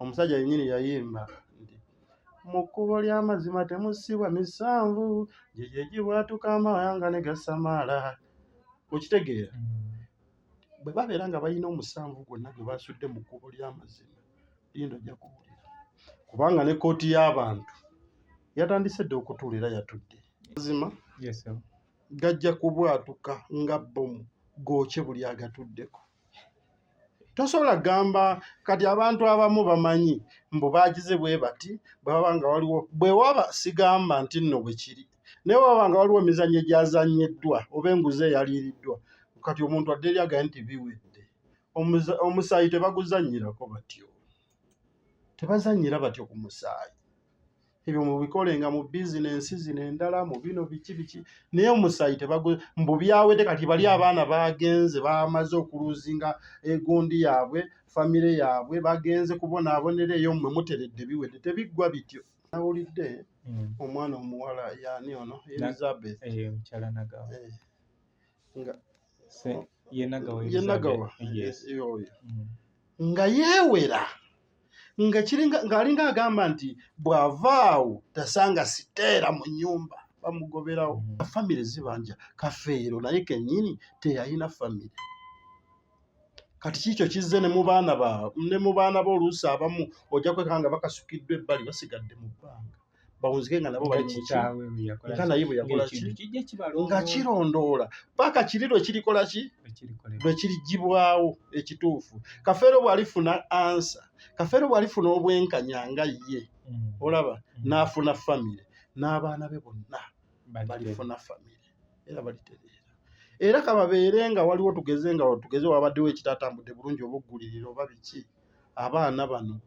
omusajja yennyini yayimba nti mu kkubo ly'amazima temusibwa misanvu gye gibwatuka amawanga ne gasamaala. Okitegeera bwe babeera nga balina omusanvu gwonna gwe basudde mu kkubo ly'amazima lindo ojja kuwulira kubanga ne kkooti y'abantu yatandise dde okutuula era yatudde. Mazima gajja kubwatuka nga bbomu gookye buli agatuddeko. Tosobola gamba kati abantu abamu bamanyi mbu baagize bwe bati bwe waba nga waliwo bwe waba sigamba nti nno bwe kiri naye waba nga waliwo emizannyo egyazannyeddwa oba enguzi eyaliiriddwa kati omuntu adde eri agaye nti biwedde. Omusaayi tebaguzannyirako batyo, tebazannyira batyo ku musaayi. Ebyo mubikolenga mu bizinensi zino endala mu bino biki naye omusaayi mbu byawedde. Kati bali abaana bagenze bamaze okuluzinga egundi yaabwe famire yaabwe bagenze kubonaabonera eyo mmwe muteredde biwedde tebiggwa bityo. Nawulidde omwana omuwala yani ono Elizabeth Yenagawa nga yeewera ng'alinga agamba nti bw'avaawo tasanga siteera mu nnyumba bamugoberawo. Famire zibanja Kafeero naye kennyini teyalina famire. Kati kiikyo kizze ne mu baana b'oluusi abamu ojja kwekanga bakasukiddwa ebbali basigadde mu bbanga bawunzike nga nabo bali nga naye bwe yakola nga kirondoola paka kiri lwe kirikola ki lwe kirigibwawo ekituufu. Kafeero bw'alifuna ansa, Kafeero bw'alifuna obwenkanya nga ye olaba n'afuna famire n'abaana be bonna balifuna famire era balitereera. Era kababeere nga waliwo tugeze wabaddewo ekitatambudde bulungi oba oggulirira oba biki abaana bano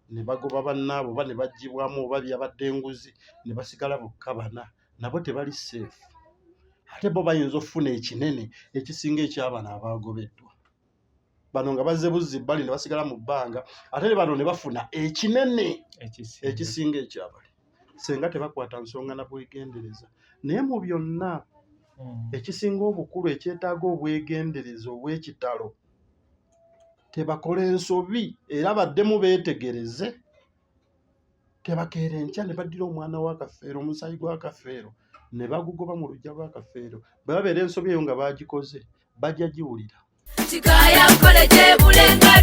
ne bagoba bannaabo oba ne bagibwamu oba byabadde enguzi ne basigala bokka bana nabo tebali seefu. Ate bo bayinza okufuna ekinene ekisinga eky'abana abaagobeddwa. Bano nga bazze buzzi bbali ne basigala mu bbanga ate ne bano ne bafuna ekinene ekisinga ekyabali senga tebakwata nsonga na bwegendereza. Naye mu byonna ekisinga obukulu ekyetaaga obwegendereza obw'ekitalo tebakola ensobi era baddemu beetegereze. Tebakeera enkya ne baddira omwana wa Kafeero omusaayi gwa Kafeero ne bagugoba mu luggya lwa Kafeero. Bwe babeera ensobi eyo nga baagikoze bajja giwulira.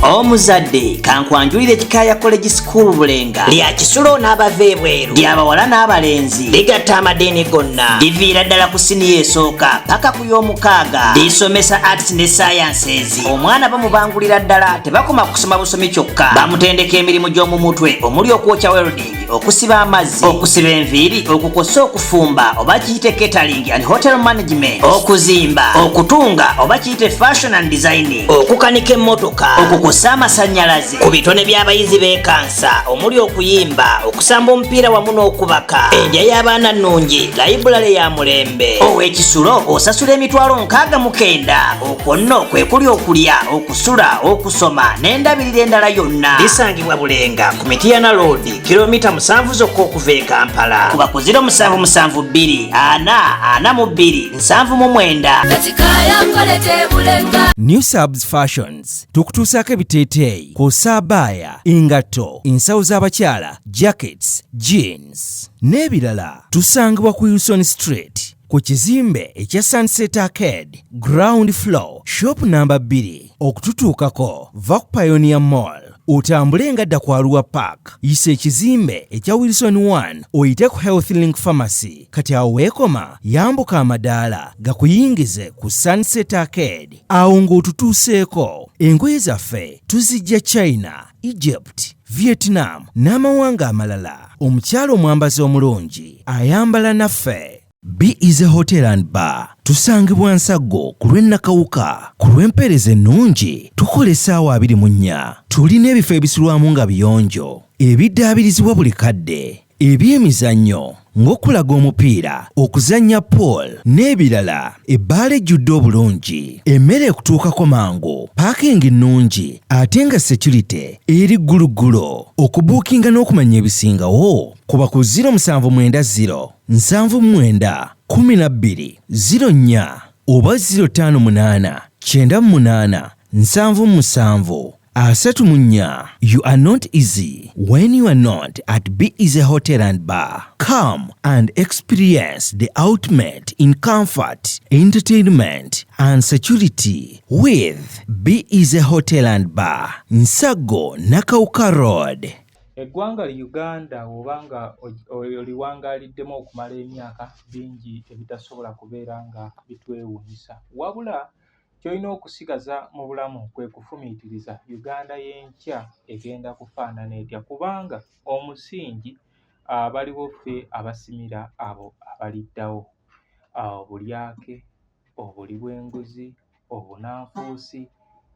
Omuzadde kankwanjulire Kikaaya College School Bulenga lya kisulo n'abava ebweru ly'abawala n'abalenzi ligatta amadeeni gonna liviira ddala ku siniya esooka paka ku y'omukaaga lisomesa arts ne sciences. Omwana bamubangulira ddala tebakoma kusoma busomi kyokka bamutendeka emirimu gy'omu mutwe omuli okwokya welding, okusiba amazzi, okusiba enviiri, okukosa okufumba oba kiyite catering and hotel management, okuzimba, okutunga oba kiyite fashion and design, okukanika emmotoka, okukosa amasannyalaze, ku bitone by'abayizi b'ekansa omuli okuyimba, okusamba omupiira wamu n'okubaka, endya y'abaana nnungi, layibulale ya mulembe. Ow'ekisulo osasula emitwalo 69. Okwo nno kwe kuli okulya, okusula, okusoma n'endabirira endala yonna. Lisangibwa Bulenga ku Mityana Road kilomita 7 zokka okuva e Kampala. Kuba ku 0772 442 799. New Subs Fashions tukutuusaako ebiteeteeyi kw'ossa abaya, engatto, ensawo z'abakyala, jackets, jeans n'ebirala. Tusangibwa ku Wilson Street ku kizimbe ekya Sunset Arcade ground floor shop number 2. Okututuukako va ku Pioneer Mall otambule nga dda ku Arua Park, yisa ekizimbe ekya Wilson 1 oyite ku Health Link Pharmacy. Kati awo weekoma yambuka amadaala gakuyingize ku Sunset Arcade. Awo ng'otutuuseeko engoye zaffe tuzijja China, Egypt, Vietnam n'amawanga amalala. Omukyala omwambazi omulungi ayambala naffe. Be Easy Hotel and Bar tusangibwa Nsaggo ku lw'Ennakawuka. Ku lw'empeereza ennungi tukola essaawa 24. Tulina ebifo ebisulwamu nga biyonjo, ebiddaabirizibwa buli kadde, eby'emizannyo ng'okulaga omupiira, okuzannya pool n'ebirala. Ebbaala ejjudde obulungi, emmere ekutuukako mangu, paakingi nnungi ate nga security eri gguluggulo. Okubuukinga n'okumanya ebisingawo kuba ku 0790 79 12 04 oba 058 98 77 77 Asatumunya, you are not easy when you are not at Be Easy Hotel and Bar. Come and experience the ultimate in comfort, entertainment and security with Be Easy Hotel and Bar, Nsago Nakauka Road. Eggwanga Uganda obanga oliwangaliddemu okumala emyaka bingi ebitasobola kubeera nga bitwewuunyisa, wabula kyolina okusigaza mu bulamu kwe kufumiitiriza Uganda y'enkya egenda kufaanana etya, kubanga omusingi baliwo ffe abasimira abo abaliddawo, obulyake, obuli bw'enguzi, obunanfuusi,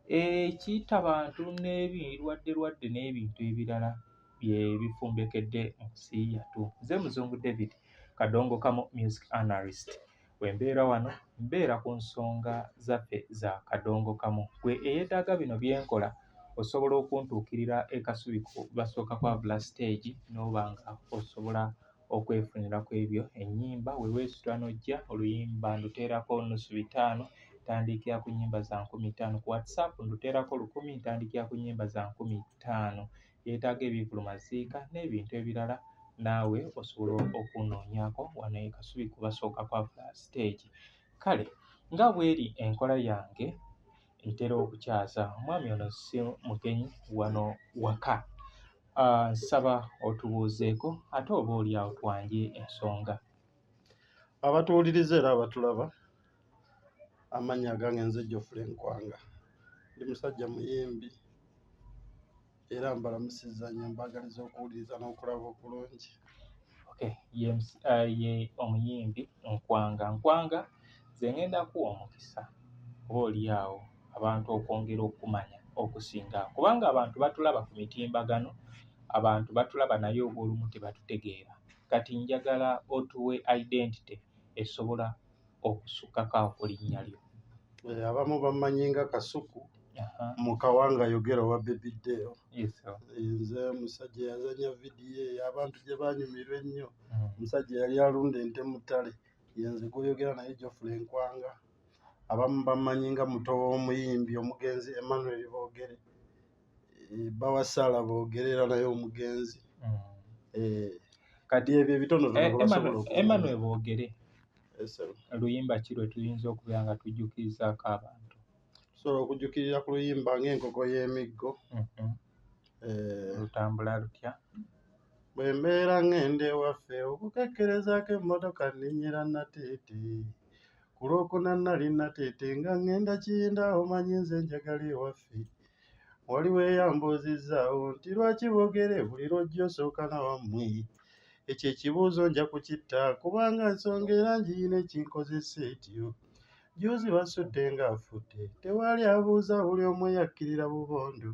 ekiyita bantu n'ebirwadde n'ebintu ebirala bye bifumbekedde mu nsi yattu. Nze Muzungu David Kadongo Kamo music analyst, we mbeera wano mbeera ku nsonga zaffe za Kadongo Kamo. Gwe eyeetaaga bino byenkola osobola okuntuukirira e Kasubi basooka kwabula stage n'oba nga osobola okwefunira ku ebyo ennyimba we weesitula n'ojja oluyimba nduteerako nnusu 5 ntandikira ku nnyimba za 15, ku WhatsApp nduteerako 10 ntandikira ku nnyimba za 15. Yeetaaga ebivulumaziika n'ebintu ebirala naawe osobola okunoonyako wano e Kasubi basooka kwabula stage. Kale nga bw'eri enkola yange ntera okukyaza omwami ono si mugenyi wano waka. Nsaba otubuuzeeko ate oba oliawo twanje ensonga. Abatuwuliriza era abatulaba, amannya agange nze Geoffrey Nkwanga, ndi musajja muyimbi era mbalamusizza nnyo, mbagaliza okuwuliriza n'okulaba okulungi. Okay, ye omuyimbi Nkwanga nze ngenda kuwa omukisa oba oliawo abantu okwongera okumanya okusinga, kubanga abantu batulaba ku mitimbagano, abantu batulaba naye obw'olumu tebatutegeera. Kati njagala otuwe identity esobola okusukkako linnya lyo. Abamu bamanyi nga Kasuku mu Kawanga Yogera owa Baby Dale. Nze musajja yazanya vidiyo abantu gye banyumirwa ennyo, musajja yali alunda ente mu ttale, yenze gw'oyogera naye Geoffrey Nkwanga. Abamu bamanyi nga muto w'omuyimbi omugenzi Emmanuel Boogere, Bawasaala Boogere era naye omugenzi. Kati ebyo ebitonotono basobola okuba. Emmanuel Boogere luyimba ki lwe tuyinza okubeera nga tujjukirizaako abantu? Tusobola okujjukirira ku luyimba ng'enkoko y'emiggo. Lutambula lutya? Bwe mbeera ng'enda ewaffe okukekkerezaako emmotoka nninnyira Nateete, ku Lwokuna nali Nateete nga ngenda Kiyinda, omanyi nze njagala ewaffe. Waliwo eyambuuzizzaawo nti lwaki Boogere buli lw'ojja osooka na wammwe? Ekyo ekibuuzo nja kukitta kubanga ensonga era ngiyina ekinkozesa etyo. Juuzi basudde ng'afudde, tewali abuuza, buli omu yakkirira bubondo.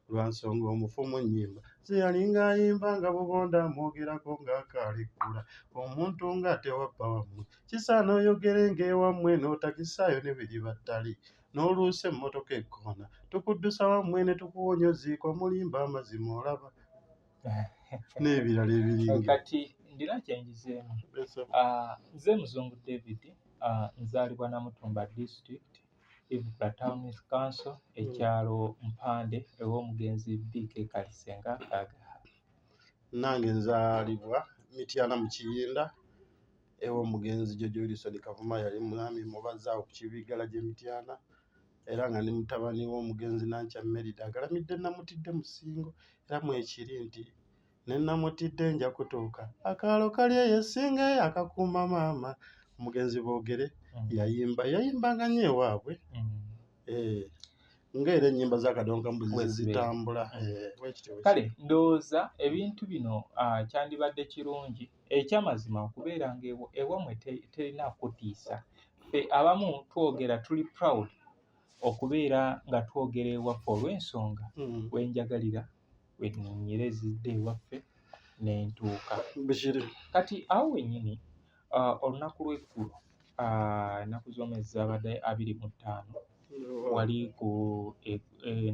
Lwa nsonga omufu mu nnyimba ze yalinga ayimba nga bubondo amwogerako ng'akaalekkula. Omuntu nga tewabba wammwe kisaana oyogere ng'ewammwe n'otakisaayo ne biri battali, n'oluusa emmotoka ekkoona tukuddusa wammwe ne tukuwonya ziiko mulimba amazima olaba n'ebirala ebiringa. Kati ndina kyenjizeemu. Nze Muzungu David, nzaalibwa Namutumba District, Ivubula Town Council, ekyalo Mpande ew'omugenzi BK Kalisenga Kagaha. Nange nzaalibwa Mityana mu Kiyinda ew'omugenzi Jojo Wilson Kavuma, yali mwami mubazaawo ku Kibigala gye Mityana, era nga ne mutabani w'omugenzi Nankya Merida agalamidde Namutidde Musingo, era mwekiri nti ne Namutidde nja kutuuka akaalo kali eyesinga akakuuma maama. Omugenzi Boogere yayimbanga nnyo ewaabwe, ng'era ennyimba za Kadongo Kamo zitambula. Kale ndowooza ebintu bino kyandibadde kirungi, ekyamazima okubeera nga ewammwe terina kutiisa. Ffe abamu twogera tuli proud okubeera nga twogera ewaffe olw'ensonga wenjagalira wenninyira ezidde ewaffe n'entuuka. Kati awo wennyini olunaku lw'eggulo, ennaku z'omwezi zabadde 25, wali ku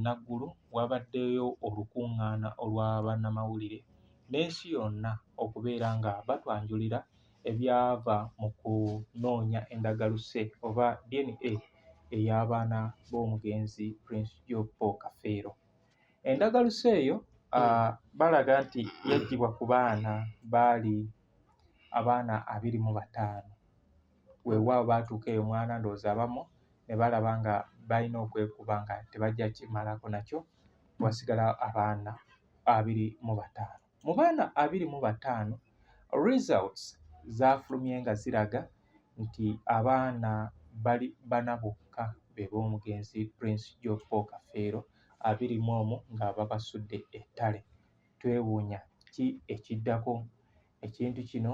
Naggulu wabaddeyo olukuŋŋaana olwa bannamawulire n'ensi yonna okubeera nga batwanjulira ebyava mu kunoonya endagalusse oba DNA ey'abaana b'omugenzi Prince Joe Paul Kafeero. Endagaluso eyo balaga nti yaggyibwa ku baana baali abaana 25. Weewaawo baatuuka eyo omwana ndowooza abamu ne balaba nga balina okwekuba nga tebajja kimalako nakyo, wasigala abaana 25. Mu baana 25 results zaafulumye nga ziraga nti abaana bali 4 bokka be b'omugenzi Prince Job Paul Kafeero, 21 nga babasudde ettale. Twewuunya ki ekiddako ekintu kino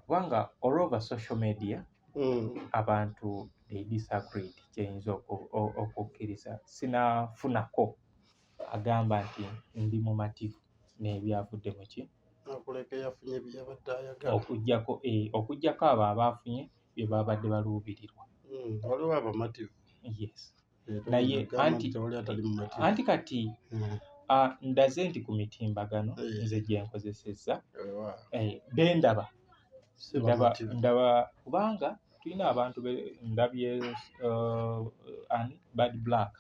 kubanga all over social media abantu they disagreed kyeyinza okukkiriza. Sinaafunako agamba nti ndi mumativu n'ebyavudde mu ki akuleka yafunye byabadde ayagala okuggyako abo abaafunye bye babadde baluubirirwa. Waliwo abamativu. Yes. Naye anti kati ndaze nti ku mitimbagano nze gye nkozesezza bendaba kubanga tulina abantu ndabye Bad Black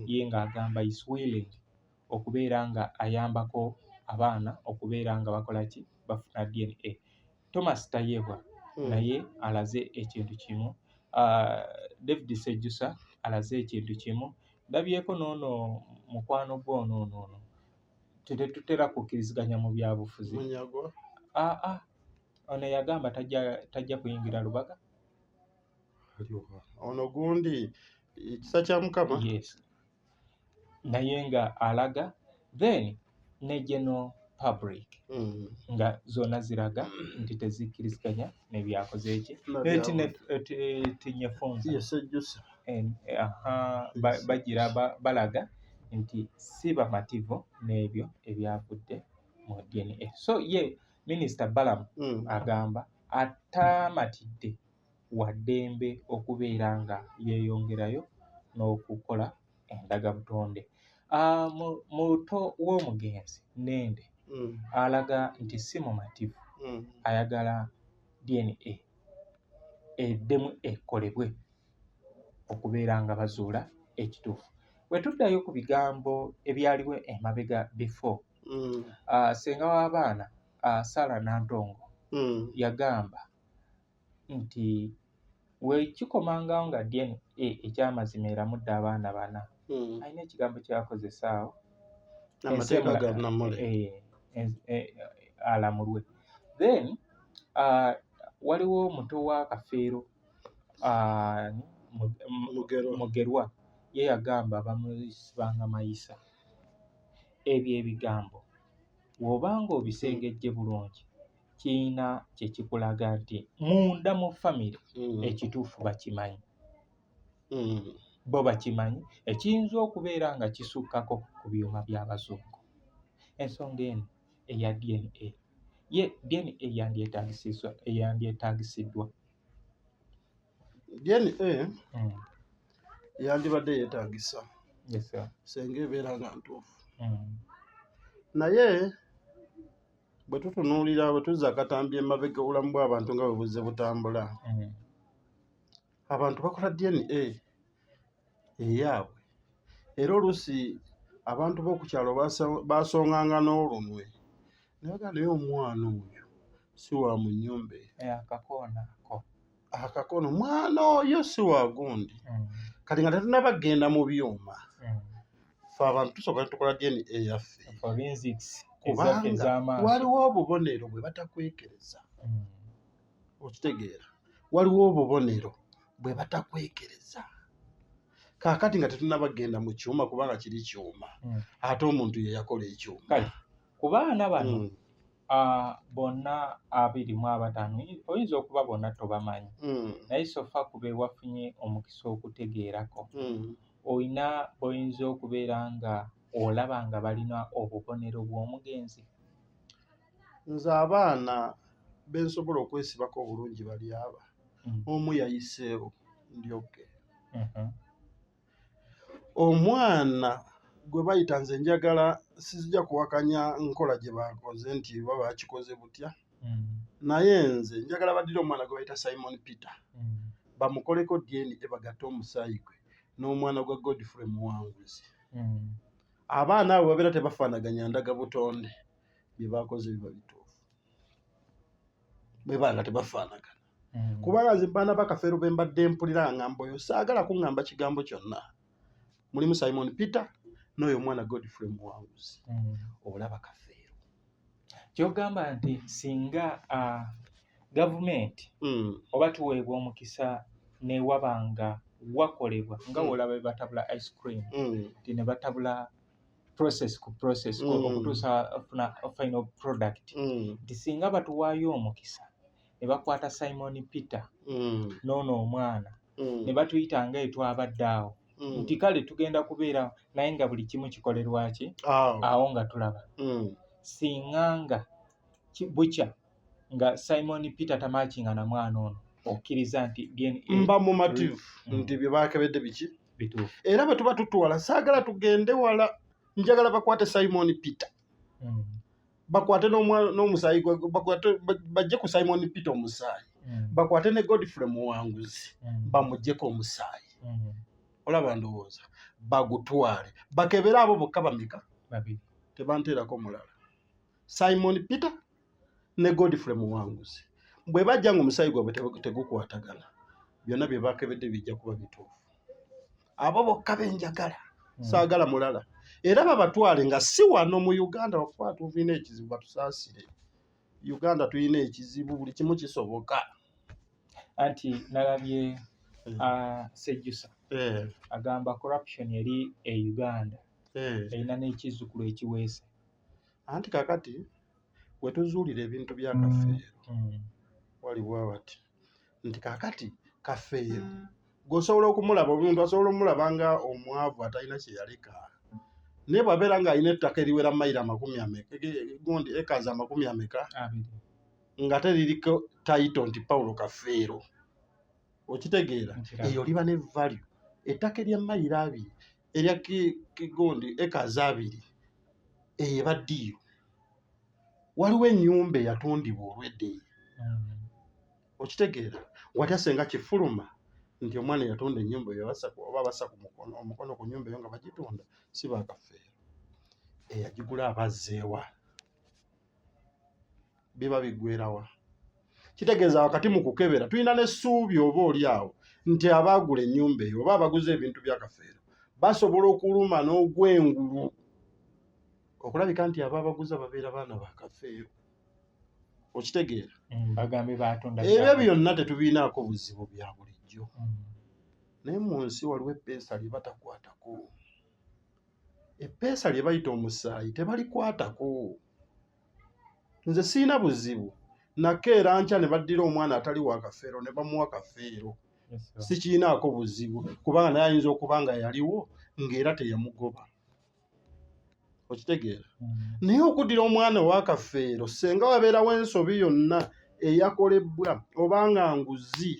ye ng'agamba is willing okubeera nga ayambako abaana okubeera nga bakola ki bafuna DNA. Thomas Tayebwa naye alaze ekintu kimu. David Sejjusa alaze ekintu kimu. Ndabyeko n'ono mukwano gw'ono tetutera kukkiriziganya mu byabufuzi. Ono yagamba tajja kuyingira Lubaga. Ono gundi ekisa kya Mukama. Yes. Naye nga alaga then ne general public nga zonna ziraga nti tezikkiriziganya ne byakoze eki tinyefunza bagira balaga nti si bamativu n'ebyo ebyavudde mu DNA. So ye Minisita Balamu agamba atamatidde waddembe okubeera nga yeeyongerayo n'okukola endagabutonde. Muto w'omugenzi Nende alaga nti si mumativu, ayagala DNA eddemu ekolebwe okubeera nga bazuula ekituufu. Bwe tuddayo ku bigambo ebyaliwo emabega before, ssenga w'abaana Sarah Nantongo yagamba nti weekikomangawo nga DNA ekyamazima eramudde abaana 4, alina ekigambo kyakozesa awo amateeka ga Namule alamulwe. Then waliwo muto wa Kafeero Mugerwa ye yagamba bamuyisibanga mayisa. Ebyo ebigambo bw'obanga obisengejje bulungi kiyina kye kikulaga nti munda mu famire ekituufu bakimanyi. Bo bakimanyi ekiyinza okubeera nga kisukkako ku byuma by'Abazungu. Ensonga eno eya DNA ye DNA yandyetaagisiddwa. DNA yandibadde yeetaagisa senga ebeera nga ntuufu. Naye bwe tutunuulira bwe tuzza akatambi emabega obulamu bw'abantu nga bwe buzze butambula, abantu bakola DNA eyaabwe era oluusi abantu b'oku kyalo baasonganga n'olunwe ne bagamba naye omwana oyo si wa mu nnyumba akakono mwana oyo si wa gundi. Kati nga tetunabagenda mu byuma, fe abantu tusooka ne tukola DNA yaffe kubanga waliwo obubonero bwe batakwekereza. Okitegeera, waliwo obubonero bwe batakwekereza. Kaakati nga tetunabagenda mu kyuma kubanga kiri kyuma, ate omuntu ye yakola ekyuma. Kale ku baana bano bonna 25 oyinza okuba bonna tobamanyi, naye sofa ku be wafunye omukisa okutegeerako oyina boyinza okubeera nga olaba nga balina obubonero bw'omugenzi. Nze abaana bensobola okwesibako obulungi bali aba omu yayiseewo ndyoke. Omwana gwe bayita nze njagala sizija kuwakanya nkola gye bakoze nti baba bakikoze butya, naye nze njagala baddire omwana gwe bayita Simon Peter bamukoleko DNA bagatte omusaayi gwe n'omwana gwa Godfrey Muwanguzi abaana abo babeera tebafaanaganya ndaga butonde bye bakoze biba bituufu bwe banga tebafaanagana kubanga nze baana bakafeero be mbadde mpulira ngamba oyo saagala kuŋŋamba kigambo kyonna mulimu Simon Peter n'oyo omwana Godfrey Muwanguzi olaba kafeero kyogamba nti singa gavumenti oba tuweebwa omukisa ne wabanga wakolebwa nga wolaba be batabula ice cream nti ne batabula process ku process okutuusa final product nti singa batuwaayo omukisa ne bakwata Simon Peter n'ono omwana ne batuyita nga etwabadde awo nti kale tugenda kubeera naye nga buli kimu kikolerwa ki awo nga tulaba singa nga bukya nga Simon Peter tamakinga na mwana ono okkiriza nti DNA mba mumativu nti bye bakebedde biki bituufu era bwe tuba tutwala saagala tugende wala njagala bakwate Simon Peter bakwate n'omusaayi bajje ku Simon Peter omusaayi bakwate ne Godfrey Muwanguzi bamugyeko omusaayi olaba ndowooza bagutwale bakebere abo bokka bameka babiri tebanteerako mulala Simon Peter ne Godfrey Muwanguzi bwe bajja nga omusaayi gwabwe tegukwatagana byonna bye bakebedde bijja kuba bituufu abo bokka benjagala saagala mulala era babatwale nga si wano mu Uganda wakuba tuviina ekizibu batusaasire Uganda tulina ekizibu buli kimu kisoboka anti nalabye Sejjusa agamba corruption eri e Uganda erina n'ekizzukulu ekiweese anti kakati wetuzuulira ebintu bya kafeero walibwa bati nti kakati kafeero gosobola okumulaba omuntu asobola omulaba nga omwavu atalina kye yaleka naye bw'abeera ng'alina ettaka eriwera mayiro 40 gundi ekazi 20 nga teririko tayito nti Paulo Kafeero okitegeera eyo liba ne value ettaka erya mayiro 2 erya gundi ekazi 2 eyo eba ddiiro waliwo ennyumba eyatundibwa olwedde okitegeera watya senga kifuluma nti omwana yatunda ennyumba eyo oba basa ku omukono ku nnyumba eyo nga bagitunda si bakafeero eyagigula abazzeewa biba biggwerawa kitegeeza wakati mu kukebera tulina n'essuubi oba oli awo nti abaagula ennyumba eyo oba abaguze ebintu bya kafeero basobola okuluma n'ogwengulu okulabika nti ababaguza babeera baana ba kafeero okitegeera bagambe batunda ebyo byonna tetubiinaako buzibu bya bulijjo naye mu nsi waliwo eppeesa lye batakwatako eppeesa lye bayita omusaayi tebalikwatako nze siina buzibu nakeera nkya ne baddira omwana atali wa kafeero ne bamuwa kafeero sikiinaako buzibu kubanga naye ayinza okuba nga yaliwo ng'era teyamugoba okitegeera naye okuddira omwana wa kafeero senga wabeerawo ensobi yonna eyakolebwa obanga nguzi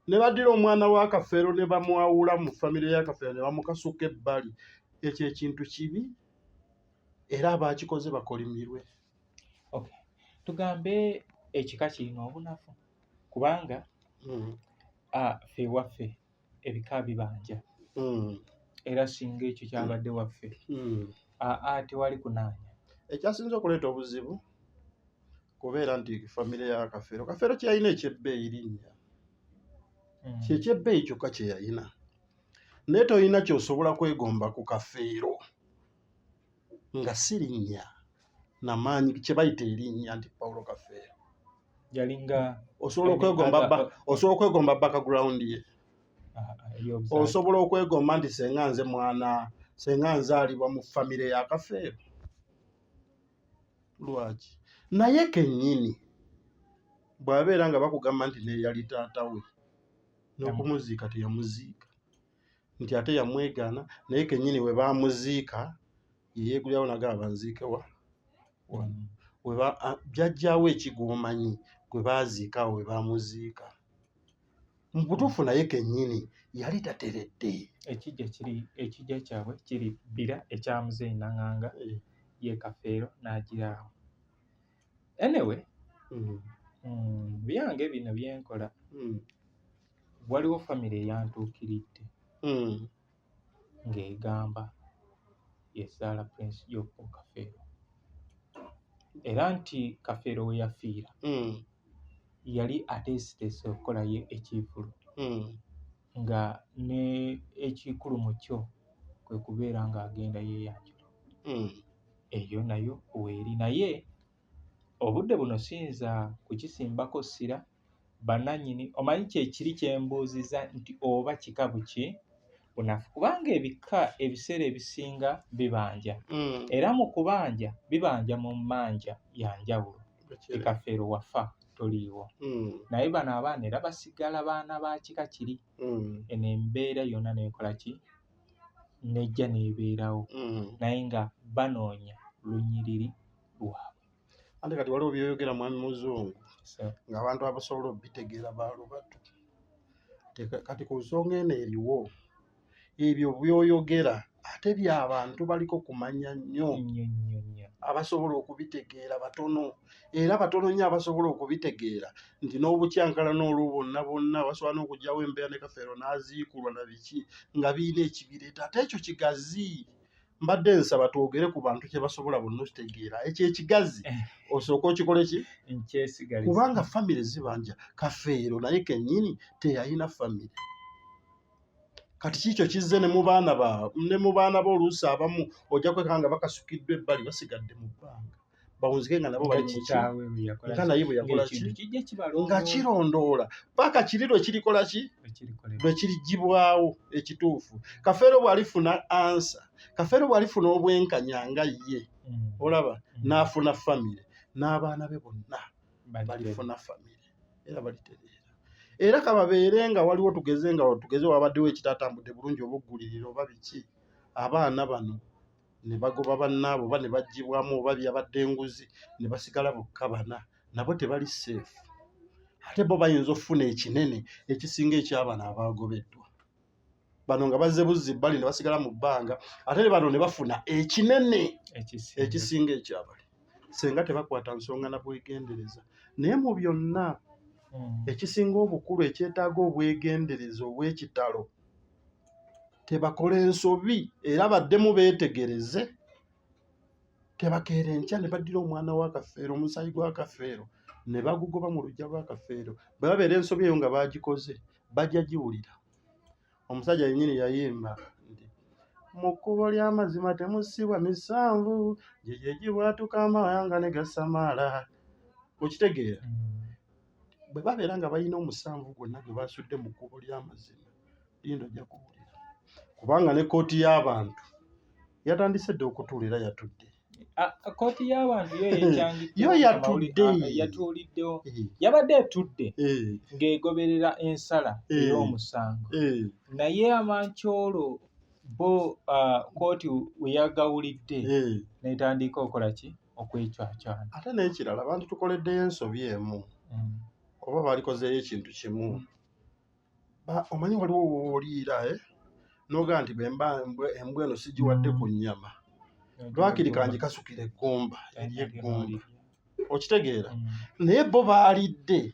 ne baddira omwana wa kafeero ne bamwawula mu famire ya kafeero ne bamukasuka ebbali ekyo ekintu kibi era abaakikoze bakolimirwe tugambe ekika kirina obunafu kubanga ffe waffe ebika bibanja era singa ekyo kyabadde waffe tewali kunaanya ekyasinza okuleeta obuzibu kubeera nti famire ya kafeero kyeyalina ekyebbeeyi linnya kyekyebbeeyi kyokka kyeyalina naye tolina kyosobola kwegomba ku kafeero nga si linnya namaanyi kye bayita erinnya nti Paulo Kafeero yalinga osobola okwegomba background ye osobola okwegomba nti senga nzaalibwa mu famire ya kafeero lwaki naye kennyini bw'abeera nga bakugamba nti neyali taata we n'okumuziika teyamuziika nti ate yamwegaana naye kennyini we bamuziika yeyeegulirawo nagamba banziike jjajjaawo ekigwomanyi gwe baaziika awo we bamuziika mu butuufu naye kennyini yali tateredde ekijja kyabwe kiri bbira ekyamuzeeyi naŋŋanga ye kafeero n'agiraawo anyway byange bino byenkola waliwo famire eyantuukiridde ng'egamba yezaala Prince Job Kafeero, era nti Kafeero we yafiira yali ateeseteese okukolayo ekivulu, nga ne ekikulu mu kyo kwe kubeera ng'agenda yeeyanjula. Eyo nayo weeri, naye obudde buno siyinza kukisimbako ssira. Bannannyini omanyi kyekiri kye mbuuziza nti oba kika buki bunafu, kubanga ebika ebiseera ebisinga bibanja, era mu kubanja bibanja mu mmanja ya njawulo. Kafeero wafa toliiwo, naye bano abaana era basigala baana ba kika kiri. Eno embeera yonna nekola ki, nejja neebeerawo, naye nga banoonya lunyiriri lwabwe. Ate kati waliwo byoyogera mwami Muzungu ng'abantu abasobola obitegeera baalubatu. Kati ku nsonga eno eriwo ebyo byoyogera ate by'abantu baliko kumanya nnyo, abasobola okubitegeera batono, era batono nnyo abasobola okubitegeera nti n'obukyankala n'olwo bonna basobola n'okugyawo embeera ne Kafeero n'aziikulwa na biki nga birina ekibireeta. Ate ekyo kigazi. Mbadde nsaba twogere ku bantu kye basobola bonna okitegeera. Ekyo ekigazi osooka okikole ki? Kubanga famire zibanja. Kafeero naye kennyini teyalina famire. Kati kiikyo kizze ne mu baana be oluusi abamu ojja kwekanga bakasukiddwa ebbali basigadde mu bbanga. Bawunzike nga nabo bali mu ki? Nga naye bwe yakola ki? Nga kirondoola. Paka kiri lwe kirikola ki? Lwe kirigibwawo ekituufu. Kafeero bw'alifuna ansa, Kafeero bw'alifuna obwenkanya nga ye, olaba, n'afuna famire, n'abaana be bonna balifuna famire, era balitereera. Era kababeere nga waliwo tugeze wabaddewo ekitatambudde bulungi oba ogguliriro oba biki, abaana bano ne bagoba bannaabo oba ne baggyibwamu oba byabadde enguzi ne basigala bokka bana, nabo tebali seefu. Ate bo bayinza okufuna ekinene ekisinga eky'abana abaagobeddwa. Bano nga bazze buzzi bbali ne basigala mu bbanga, ate bano ne bafuna ekinene ekisinga ekyabali. Senga tebakwata nsonga na bwegendereza. Naye mu byonna ekisinga obukulu ekyetaaga obwegendereza obw'ekitalo, tebakola ensobi era baddemu beetegereze. Tebakeera enkya ne baddira omwana wa Kafeero, omusaayi gwa Kafeero, ne bagugoba mu luggya lwa Kafeero. Bwe babeera ensobi eyo nga baagikoze bajja giwulira. Omusajja yennyini yayimba nti mu kkubo ly'amazima temusibwa misanvu, gye gibwatuka amawanga ne gasamaala. Okitegeera? Bwe babeera nga balina omusanvu gwonna gwe basudde mu kkubo ly'amazima, linda ojja kuwulira. Kubanga ne kkooti y'abantu yatandise dde okutuula era yatudde. Kkooti y'abantu yo yatuuliddewo, yabadde etudde ng'egoberera ensala ey'omusango, naye Amanchoolo bo kkooti we yagawulidde n'etandika okukola ki? Okwecwacwana. Ate n'ekirala abantu tukoleddeyo ensobi emu oba balikozeeyo ekintu kimu. Omanyi waliwo wooliira n'ogaa nti embwa eno sigiwadde ku nnyama, lwakiri kangi kasukira eggumba ery'eggumba. Okitegeera? Naye bo baalidde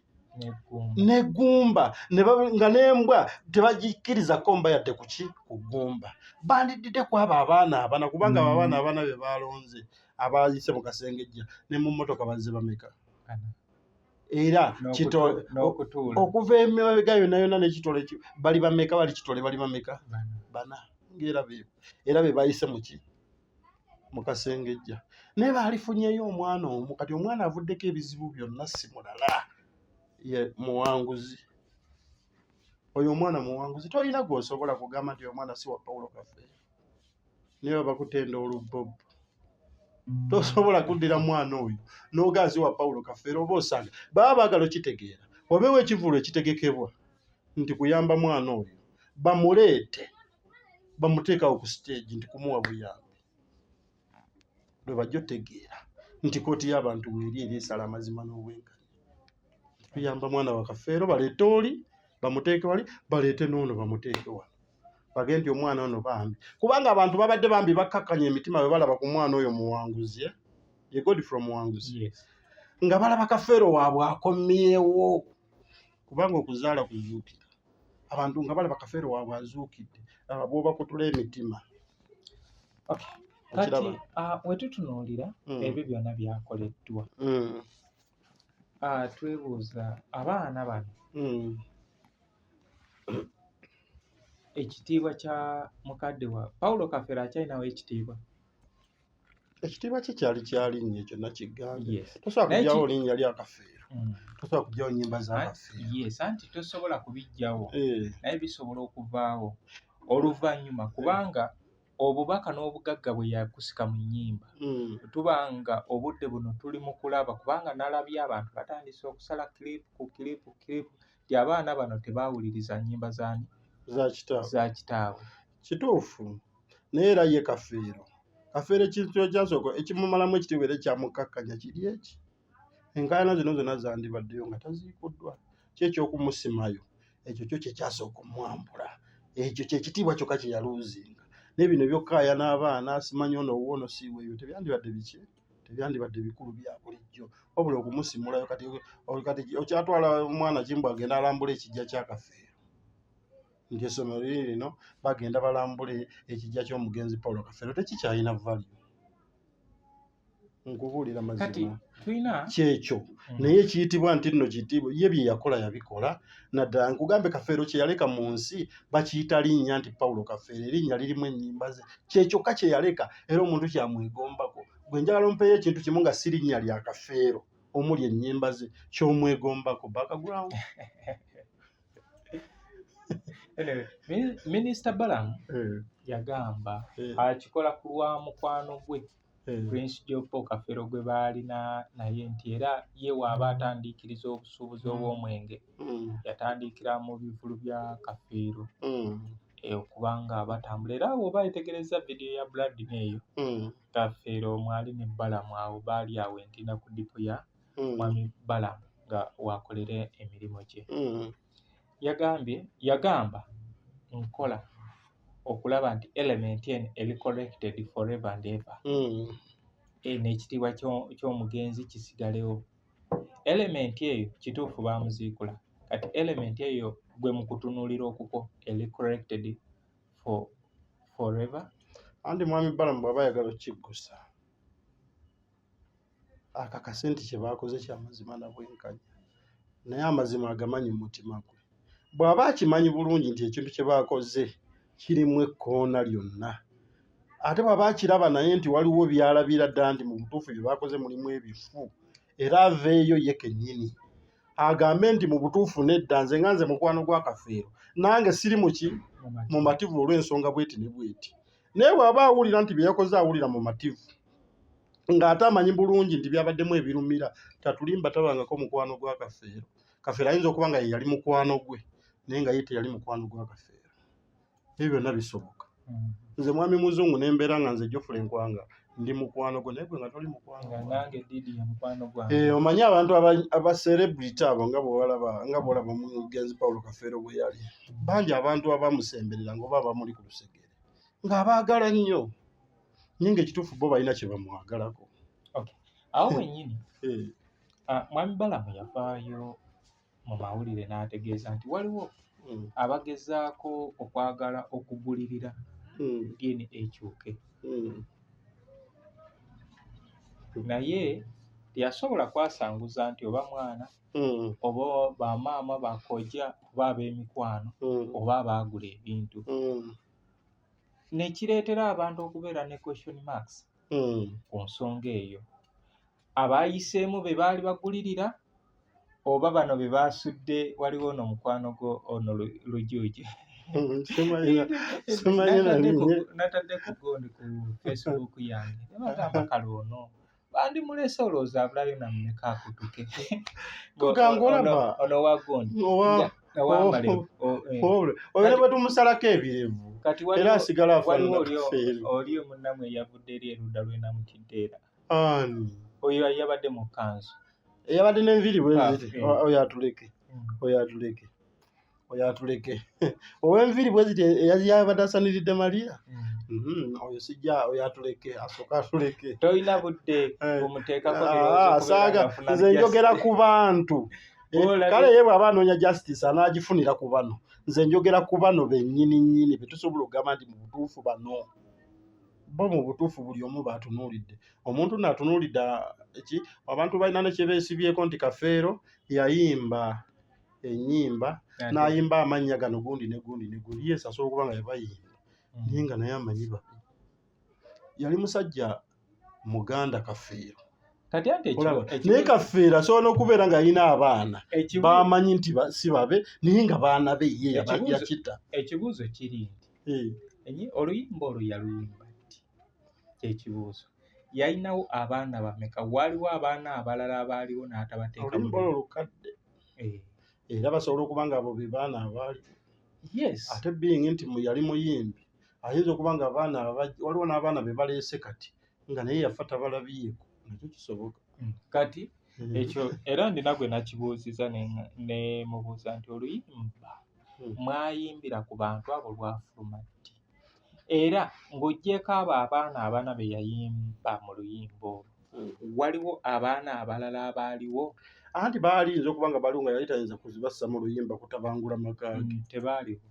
n'eggumba nga n'embwa tebagikkiriza komba yadde ku ki? Ku ggumba. Bandiddidde ku abo abaana abana, kubanga abo abaana abana be baalonze abayise mu kasengejja ne mu mmotoka bazze bameka. Era okuva emabega yonna yonna n'ekitole bali bameka, bali kitole bali bameka? Bana. Era be bayise mu ki? Mu kasengejja. Naye baalifunyeyo omwana omu, kati omwana avuddeko ebizibu byonna si mulala, ye muwanguzi. Oyo omwana muwanguzi, tolina gw'osobola kugamba nti omwana si wa Paulo Kafeero. Naye baba bakutenda olubbobo. Tosobola kuddira mwana oyo n'ogaa si wa Paulo Kafeero, oba osanga baba baagala okitegeera. Wabeewo ekivulu ekitegekebwa nti kuyamba mwana oyo, bamuleete bamuteekawo ku siteegi nti kumuwa buyambi. Lwe bajja otegeera nti kkooti y'abantu weeri esala amazima n'obwenkanya. Tuyamba mwana wa Kafeero, baleete oli bamuteeke wali, baleete n'ono bamuteeke wali, bage nti omwana ono bambi. Kubanga abantu babadde bambi bakkakkanya emitima bwe balaba ku mwana oyo muwanguzi, ye Godfrey Muwanguzi, nga balaba Kafeero waabwe akomyewo, kubanga okuzaala kuzuukira. Abantu nga balaba Kafeero waabwe azuukidde, abo bw'obakutula emitima. kati wetutunuulira ebyo byonna byakoleddwa twebuuza abaana bano ekitiibwa kya mukadde wa Paulo Kafeero akyalinawo ekitiibwa kye kyalinnye ekyo nakigambye tosobola kugyawo linnya lya Kafeero tosobola kugyawo nnyimba za Kafeero anti tosobola kubiggyawo naye bisobola okuvaawo oluvannyuma kubanga obubaka n'obugagga bwe yakusika mu nnyimba tubanga obudde buno tuli mu kulaba kubanga nalabye abantu batandise okusala kiripu ti abaana bano tebaawuliriza nnyimba za kitaabwe kituufu naye era ye Kafeero ekintu kyasooka ekimumalamu ekitiibwa era ekyamukakkanya kiri eki enkaayana zino zonna zandibaddeyo nga taziikuddwa kyekyokumusimayo ekyo kyo kyekyasooka omwambula ekyo kyekitiibwa kyokka kye yaluuzinga naye bino byokkaaya n'abaana simanyi ono wuwono siiwe ebyo tebyandibadde bikulu bya bulijjo wabula okumusimulayo kati okyatwala omwana kimbu agenda alambula ekijja kya Kafeero nti essomero lino bagenda balambule ekijja ky'omugenzi Paulo Kafeero tekikyalina value nkubuulira mazima kyekyo naye kiyitibwa nti nno kiyitibwa ye bye yakola yabikola naddala nkugambe Kafeero kye yaleka mu nsi bakiyita linnya nti Paulo Kafeero erinnya lirimu ennyimba ze kyekyokka kye yaleka era omuntu kyamwegombako gwe njagala ompeeyo ekintu kimu nga si linnya lya Kafeero omuli ennyimba ze kyomwegombako background Minisita Balamu yagamba akikola ku lwa mukwano gwe Prince Jopo Kafeero gwe baalina naye nti era ye waaba atandiikiriza obusuubuzi obw'omwenge yatandikira mu bivulu bya Kafeero okubanga batambula era abo bayetegereza vidiyo ya Blood neeyo Kafeero mwali ne Balamu awo baali awo entinda ku dipo ya mwami Balamu nga wakolera emirimu gye yagamba nkola okulaba nti element eno eri corrected forever and ever n'ekitiibwa ky'omugenzi kisigalewo element eyo kituufu baamuziikula kati element eyo gwe mu kutunuulira okuko eri corrected forever anti mwami Balamu bw'aba ayagala okukiggusa akakase nti kye baakoze kyamazima nabwenkanya naye amazima agamanyi mu mutima gwe bw'aba akimanyi bulungi nti ekintu kye baakoze kirimu ekkoona lyonna ate bw'aba akiraba naye nti waliwo byalabira ddala nti mu butuufu bye baakoze mulimu ebifu era aveeyo ye kennyini agambe nti mu butuufu nedda nze nga nze mukwano gwa Kafeero nange siri mu mativu olw'ensonga bweti ne bweti naye bw'aba awulira nti bye yakoze awulira mu mativu ng'ate amanyi bulungi nti byabaddemu ebirumira tatulimba tabangako mukwano gwa Kafeero Kafeero ayinza okuba nga ye yali mukwano gwe naye nga ye teyali mukwano gwa Kafeero ebyo byonna bisoboka nze mwami muzungu ne mbeera nga nze Geoffrey Nkwanga ndi mukwano gwe naye gwe nga toli mukwano omanyi abantu aba celebrity abo nga bw'olaba omugenzi Paulo Kafeero bwe yali bangi abantu abamusemberera ng'oba abamuli ku lusegere ng'abaagala nnyo naye ng'ekituufu bo balina kye bamwagalako awo wennyini mwami Balamu yavaayo mu mawulire n'ategeeza nti waliwo abagezaako okwagala okugulirira dini ekyuke naye teyasobola kwasanguza nti oba mwana oba bamaama bakojja oba ab'emikwano oba abaagula ebintu nekireetera abantu okubeera ne question marks ku nsonga eyo abaayiseemu be baali bagulirira oba bano be baasudde waliwo ono mukwano gwo ono Lujuuji natadde ku gondi ku Facebook yange nebagamba kale ono bandimulese olowooza abulayo nammeka akutuke ono wa gondi oyo ne bwe tumusalako ebirevu era asigala afaanana Kafeero oli munnamwe eyavudde eri erudda lw'enamutidde era oyo yabadde mu kanzu eyabadde n'enviri bweziti oyo atuleke ow'enviri bweziti yabadde asaniridde Maria oyo sijja oyo atuleke asooka atuleke tolina budde bumuteekako saaga nze njogera ku bantu kale ye bw'aba anoonya justice anaagifunira ku bano nze njogera ku bano bennyini nnyini be tusobola okugamba nti mu butuufu bano bo mu butuufu buli omu batunuulidde. Omuntu n'atunuulidde abantu balina ne kye beesibyeko nti Kafeero yayimba ennyimba n'ayimba amannya gano gundi ne gundi ne gundi, yesu asobola okuba nga yabayimba naye nga naye amanyi babi. Yali musajja muganda Kafeero. Naye Kafeero asobola n'okubeera nga alina abaana bamanyi nti si babe naye nga baana be ye yakita. Ekibuuzo kiri nti oluyimba olwo yaluyimba ddi? Kyekibuuzo. Yalinawo abaana bameka? Waliwo abaana abalala abaaliwo n'atabateeka? Oluyimba olwo lukadde era basobola okuba nga abo be baana abaaliwo. Ate being nti yali muyimbi ayinza okuba nga waliwo n'abaana be baleese kati nga naye yafa tabalabyeko, nakyo kisoboka. Kati ekyo era ndina gwe nakibuuziza ne mubuuza nti oluyimba mwayimbira ku bantu abo lwafuluma ddi? Era ng'oggyeko abo abaana be yayimba mu luyimba olwo, waliwo abaana abalala abaaliwo? Anti baaliyinza okuba nga baliwo nga yali tayinza kuzibassa mu luyimba kutabangula maka ge. Tebaaliwo.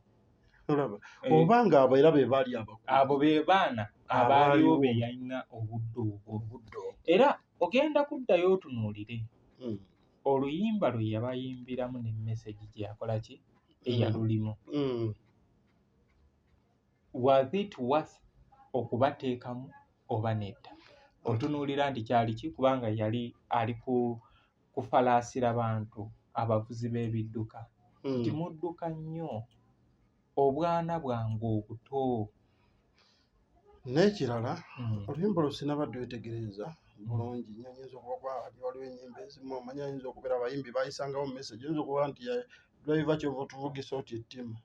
Olaba oba nga abo era be baali abakulu. Abo be baana abaaliwo be yalina obudde obwo. Era ogenda kuddayo otunuulire oluyimba lwe yabayimbiramu ne message gye yakola ki eyalulimu. Was it worth okubateekamu oba nedda? Otunuulira nti kyali ki? Kubanga yali ali kufalaasira bantu abavuzi b'ebidduka nti mudduka nnyo, obwana bwange obuto. N'ekirala oluyimba olwo sinabadde wetegereza bulungi nnyo. Nyinza okuba waliwo ennyimba ezimu omanyi ayinza okubeera abayimbi bayisangawo message. Oyinza okuba nti driver Kyova otuvugisa otya ettima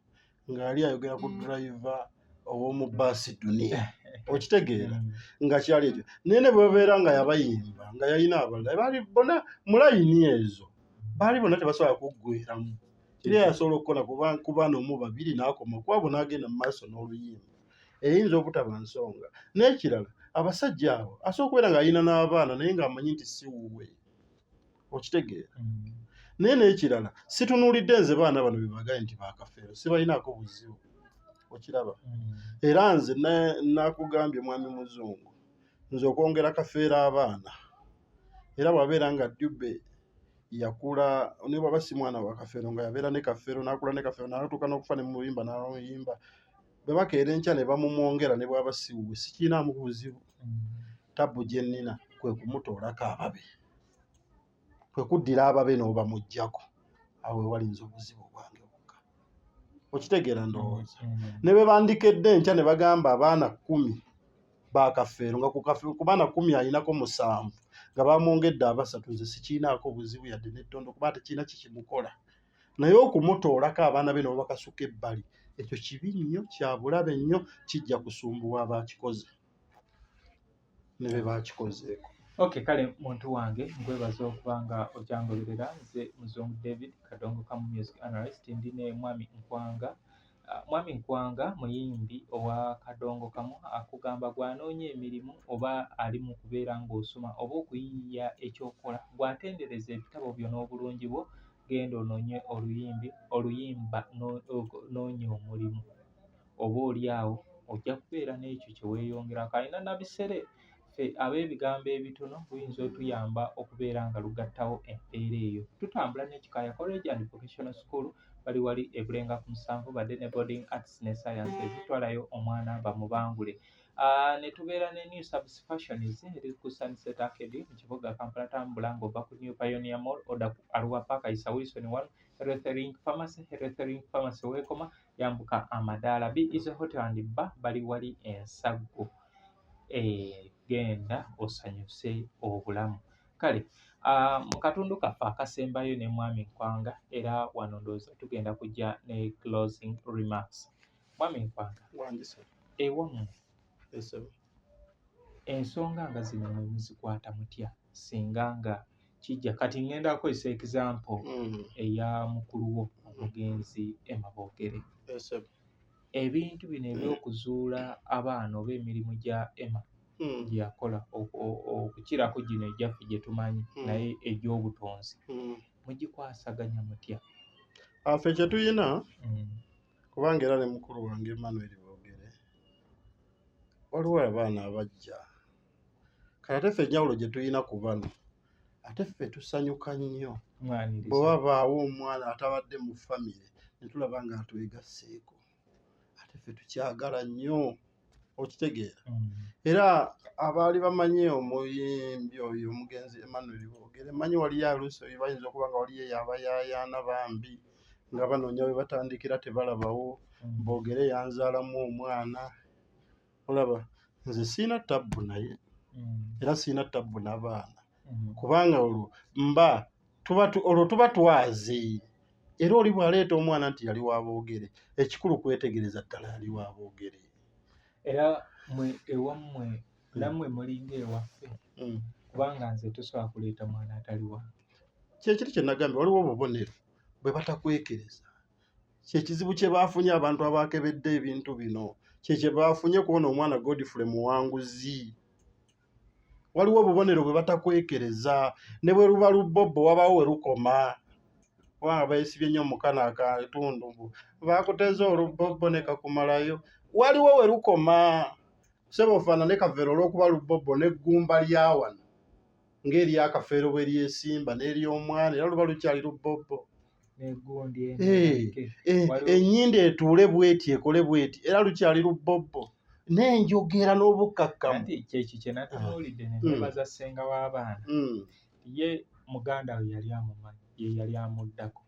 ng'ali ayogera ku driver ow'omu baasi Dunia, okitegeera nga kyali ekyo. Naye ne bwebeera nga yabayimba nga yalina abalala baali bonna mu layini ezo, baali bonna tebasobola kuggweramu. Kiri yasobola okukola ku baana omu babiri n'akoma ku abo n'agenda mu maaso n'oluyimba. Eyinza obutaba nsonga. N'ekirala abasajja abo asobola okubeera nga alina n'abaana naye ng'amanyi nti si wuwe, okitegeera. Naye n'ekirala situnuulidde nze baana bano be bagaye nti ba Kafeero sibalinaako buzibu, okiraba. Era nze nakugambye mwami Muzungu, nze okwongera Kafeero abaana, era bw'abeera nga Dube yakula ne bw'aba si mwana wa Kafeero nga yabeera ne Kafeero n'akula ne Kafeero n'atuuka n'okufa ne muyimba n'amuyimba, bwe bakeera enkya ne bamumwongera ne bw'aba si wuwe sikiinaamu buzibu. Tabbu gye nnina kwe kumutoolako ababe, kwe kuddira ababe n'obamuggyako, awo walinza obuzibu bwange bwokka, okitegeera ndowooza. Ne bwe bandikedde enkya ne bagamba abaana 10 ba Kafeero nga ku baana 10 alinako 7 nga bamwongedde abasatu, nze sikiinaako buzibu yadde n'ettondo kuba tekiina kikimukola. Naye okumutoolako abaana be n'obakasuka ebbali, ekyo kibi nnyo, kya bulabe nnyo, kijja kusumbuwa abakikoze ne be bakikozeeko. Kale muntu wange nkwebaza okuba nga okyangoberera. Nze Muzungu David Kadongo Kamu Music Analyst, ndi ne Mwami Nkwanga. Mwami Nkwanga muyimbi owa Kadongo Kamu, akugamba gwanoonya emirimu oba ali mu kubeera ng'osoma oba okuyiiya ekyokola, bw'atendereza ebitabo byo n'obulungi bwo, genda onoonye oluyimba noonya omulimu. Oba oli awo ojja kubeera n'ekyo kye weeyongerako. Alina na bisere ffe ab'ebigambo ebitono luyinza otuyamba okubeera nga lugattawo empeera eyo. Tutambula n'Ekikaaya College and Vocational School, bali wali Ebulenga ku 7, badde ne boarding arts ne sciences, twalayo omwana bamubangule. Ne tubeera ne New Service Fashions eri ku Sunset Arcade mu kibuga Kampala, tambula ng'ova ku New Pioneer Mall, oda ku Arua Park, ayisa Wilson 1, Health Link Pharmacy weekoma, yambuka amadaala. Be Easy Hotel and Bar bali wali Ensaggo. Genda osanyuse obulamu. Kale mu katundu kaffe akasembayo ne Mwami Nkwanga, era wano ndowooza tugenda kujja ne closing remarks. Mwami Nkwanga, ewammwe ensonga nga zino mwe muzikwata mutya singa nga kijja kati ngenda kukozesa example eya mukulu wo omugenzi Emma Boogere. Ebintu bino eby'okuzuula abaana oba emirimu gya Emma gyakola okukirako gino egyaffe gye tumanyi naye egy'obutonzi, mugikwasaganya mutya? Ffe kye tuyina, kubanga era ne mukulu wange Emmanuel Boogere waliwo abaana abajja kale ate ffe enjawulo gye tulina ku bano ate ffe tusanyuka nnyo bwe wabaawo omwana atabadde mu famire ne tulaba nga atwegasseeko ate ffe tukyagala nnyo okitegeera era abaali bamanyi omuyimbi oyo omugenzi Emmanuel Boogere manyi waliyo aluusi oyo bayinza okuba nga waliyo yabayaayaana bambi nga banoonya we batandikira tebalabawo Boogere yanzaalamu omwana olaba nze siina tabbu naye era siina tabbu n'abaana kubanga olwo tuba twaze era oli bw'aleeta omwana nti yali wa Boogere ekikulu kwetegereza ddala yali wa Boogere era ewammwe nammwe mulinga ewaffe kubanga nze tosobola kuleeta mwana atali wange. Kyekiri kye nagambye waliwo obubonero bwe batakwekereza kyekizibu kye baafunye abantu abaakebedde ebintu bino kyekye baafunye kuwona omwana Godfrey muwanguzi waliwo obubonero bwe batakwekereza ne bwe luba lubobbo wabaawo we lukoma kubanga beesibye nnyo mukana akatundu baakuteeza olubobbo ne kakumalayo waliwo we lukoma sebe ofaanane Kavero olw'okuba lubobbo n'eggumba lya wano ng'eryakafeero bwe lyesimba n'ery'omwana era luba lukyali lubobbo ennyinda etuule bw'eti ekole bw'eti era lukyali lubobbo n'enjogera n'obukkakkamu. Kyeki kye natunuulidde ne neebaza ssenga w'abaana ye muganda we yali amumanyi ye yali amuddako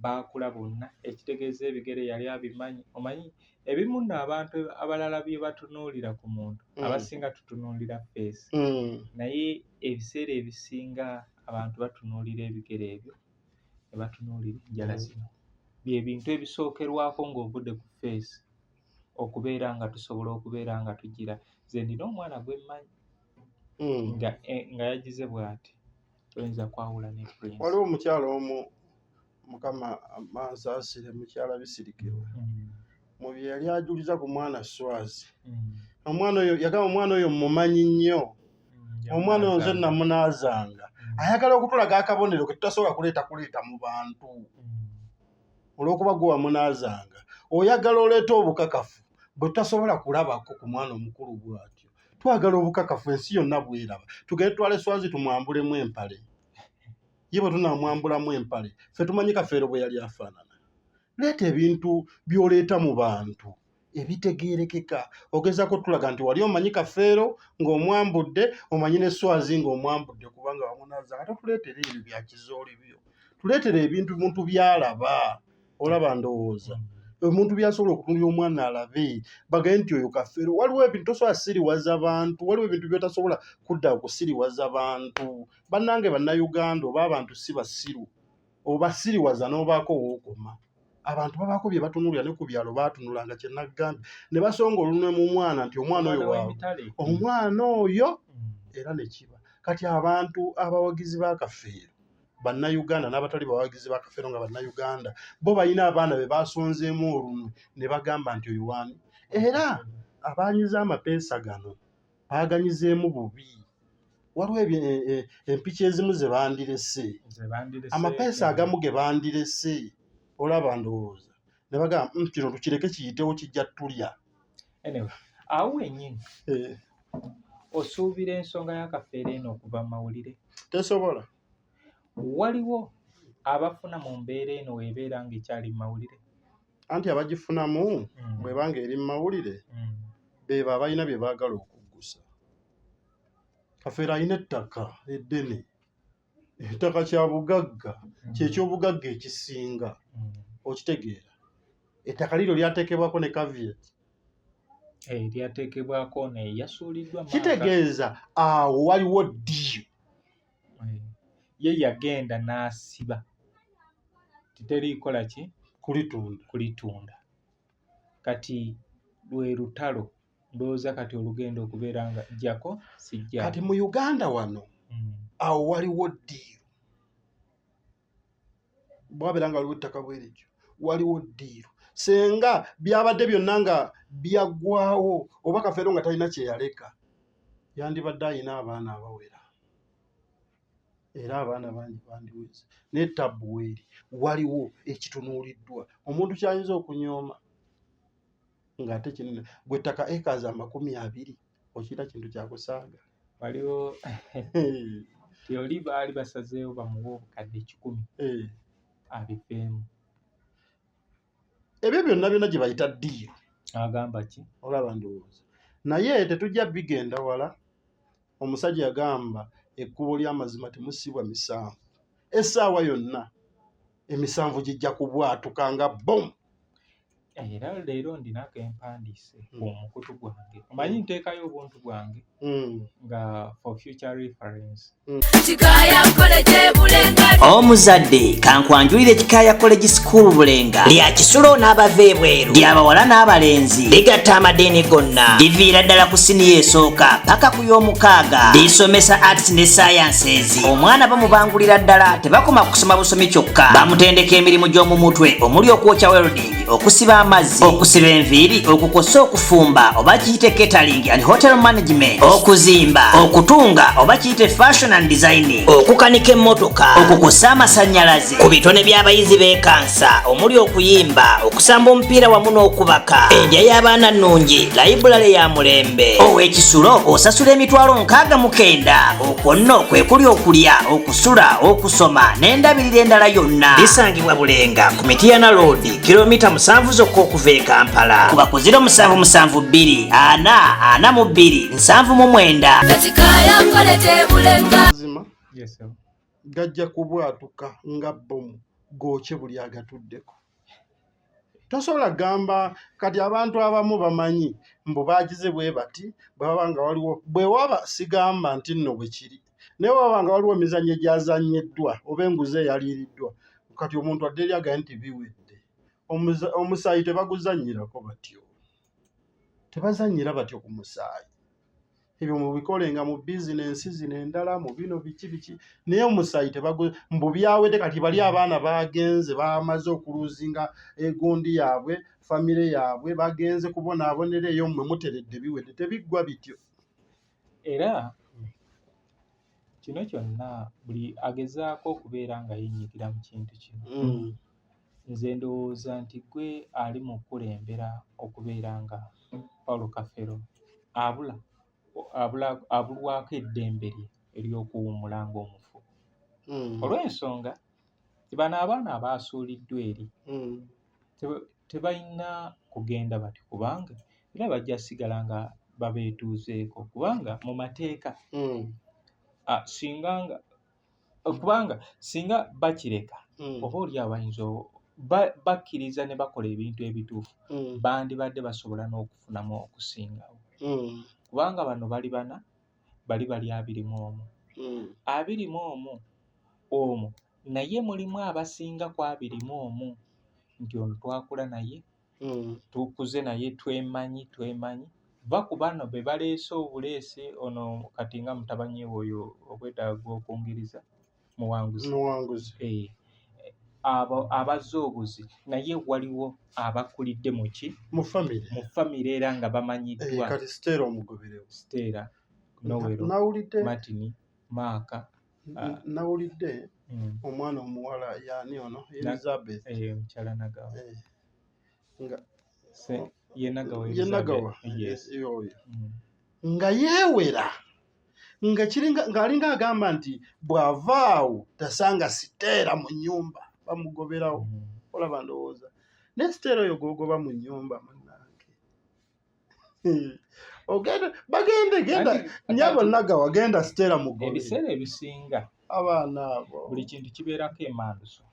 baakula bonna ekitegeeza ebigere yali abimanyi. Omanyi ebimu nno abantu abalala bye batunuulira ku muntu abasinga tutunuulira feesi naye ebiseera ebisinga abantu batunuulira ebigere ebyo ne batunuulira enjala zino byebintu ebisookerwako ng'ovudde ku feesi okubeera nga tusobola okubeera nga tugira. Nze ndina omwana gwe mmanyi nga yagize bw'ati oyinza kwawula ne Prince. Waliwo omukyala omu Mukama mansaasire mukyala Bisirikirwa mu bye yali ajuliza ku mwana Swazi omwana oyo yagamba omwana oyo mumanyi nnyo omwana oyo nze namunaazanga ayagala okutulaga akabonero ke tutasobola kuleeta mu bantu olw'okuba gwe wamunaazanga oyagala oleeta obukakafu bwe tutasobola kulabako ku mwana omukulu bw'atyo. Twagala obukakafu ensi yonna bw'eraba tugende twale Swazi tumwambulemu empale ye bwe tunaamwambulamu empale ffe tumanyi Kafeero bwe yali afaanana. Leeta ebintu by'oleeta mu bantu ebitegeerekeka ogezaako tulaga nti wali omanyi Kafeero ng'omwambudde omanyi ne Swazi ng'omwambudde kubanga wamunaaza ate tuleetere ebyo bya kizooli byo tuleetere ebintu muntu byalaba olaba ndowooza omuntu byasobola okutunulira omwana alabe bagaye nti oyo Kafeero. Waliwo ebintu tosobola siriwaza bantu waliwo ebintu byotasobola kudda okusiriwaza bantu bannange bannayuganda oba abantu si basiru oba siriwaza n'obaako wookoma abantu babaako bye batunulira ne ku byalo baatunulanga kye nagambye ne basonga olunwe mu mwana nti omwana oyo waawe omwana oyo era ne kiba kati abantu abawagizi ba Kafeero bannayuganda n'abatali bawagizi ba Kafeero nga bannayuganda bo balina abaana be basonzeemu olunwe ne bagamba nti oyo waani era abaanyiza amapeesa gano baaganyizeemu bubi. Waliwo empiki ezimu ze bandirese amapeesa agamu ge bandirese olaba ndowooza ne bagamba kino tukireke kiyitewo kijja tulya. Awo wennyini osuubira ensonga ya Kafeero eno okuva mu mawulire tesobola. Waliwo abafuna mu mbeera eno weebeera ng'ekyali mu mawulire anti abagifunamu bwebanga eri mu mawulire bebo abalina bye baagala okuggusa. Kafeero alina ettaka eddene ettaka kya bugagga kyekyobugagga ekisinga okitegeera ettaka liro lyateekebwako ne caveat lyateekebwako naye yasuuliddwa kitegeeza awo waliwo ddiyo ye yagenda n'asiba titeriikola ki kulitunda kati lwe lutalo ndowooza kati olugenda okubeera nga jjako sijja kati mu Uganda wano awo waliwo ddiiro bwabeera nga waliwo ettaka bwerityo waliwo ddiiro senga byabadde byonna nga byaggwawo oba Kafeero nga talina kye yaleka yandibadde alina abaana abawera era abaana bangi bandiweze n'ettabbu weeri waliwo ekitunuuliddwa omuntu kyayinza okunyooma ng'ate kinene gwe ttaka acres 20 okiyita kintu kyakusaaga. waliwo tyoli baali basazeewo bamuwe obukadde 10 abiveemu. Ebyo byonna byonna gye bayita ddiiro Agamba ki? olaba ndowooza naye tetujja bigenda wala. Omusajja yagamba ekkubo ly'amazima temusibwa misanvu. Essaawa yonna emisanvu gijja kubwatuka nga bomu. Era leero ndinako empandiise ku mukutu gwange. Omanyi nteekayo obuntu bwange nga for future reference. Omuzadde kankwanjulire Kikaaya College School Bulenga lya Kisulo n'abava ebweru ly'abawala n'abalenzi ligatta amadeeni gonna liviira ddala ku siniya esooka paka ku y'omukaaga lisomesa arts ne sciences. Omwana bamubangulira ddala tebakoma kusoma busomi kyokka bamutendeka emirimu gy'omu mutwe omuli okwokya welding, okusiba amazzi, okusiba enviiri, okukosa okufumba oba kiyite catering and hotel management, okuzimba, okutunga oba kiyite fashion and designing, okukanika emmotoka, okukosa amasannyalaze, ku bitone by'abayizi b'ekansa omuli okuyimba, okusamba omupiira wamu n'okubaka, endya y'abaana nnungi, library ya mulembe. Ow'Ekisulo osasula emitwalo 69. Okwo nno kwe kuli okulya, okusula, okusoma n'endabirira endala yonna. Lisangibwa Bulenga ku Mityana Road, kilomita 7 zokka okuva e Kampala. Kuba ku 0772 442 799. Mazima Yes, sir. gajja kubwatuka nga bomu gookye buli agatuddeko. Tosobola gamba kati abantu abamu bamanyi mbu baagize bwe bati bwaba nga waliwo bwe waba sigamba nti nno bwe kiri naye waba nga waliwo emizannyo egyazannyeddwa oba enguzi eyaliiriddwa kati omuntu adde lyagaye nti biwedde. Omusaayi tebaguzannyirako batyo, tebazannyira batyo ku musaayi. Ebyo mubikolenga mu bizinensi zino endala mu bino biki naye omusaayi mbu byawedde. Kati bali abaana bagenze bamaze okuluzinga egundi yaabwe famire yaabwe bagenze kubonaabonera eyo mmwe muteredde biwedde, tebiggwa bityo. Era kino kyonna buli agezaako okubeera nga yeenyigira mu kintu kino. Nze ndowooza nti gwe ali mu kulembera okubeera nga Paulo Kafero abulwako eddembe lye ery'okuwummula ng'omufu. Olw'ensonga bano abaana abaasuuliddwa eri tebalina kugenda bati kubanga era bajja sigala nga babeetuuzeeko kubanga mu mateeka singa bakireka oba oli abayinza bakkiriza ne bakola ebintu ebituufu bandibadde basobola n'okufunamu okusingawo. Kubanga bano bali bana bali 21. 21 omwo naye mulimu abasinga ku 21 nti ono twakula naye tukuze naye twemanyi va ku bano be baleese obuleese ono kati nga mutabani oyo obwetaavu bw'okungiriza muwanguzi abazza obuzi naye waliwo abakulidde mu famire era nga bamanyiddwa. Kati Stella omugoberewo Stella Nowero Martin Maaka nawulidde omwana omuwala yaani ono Elizabeth mukyala Nagawa Nagawa oyo nga yeewera ng'alinga agamba nti bw'avaawo tasanga Stella mu nnyumba bamugoberawo. Olaba ndowooza ne Stella oyo gogoba mu nnyumba munnange genda nyabo Nagawa genda Stella mugobe. Ebiseera ebisinga abaana abo buli kintu kibeerako emmanduso.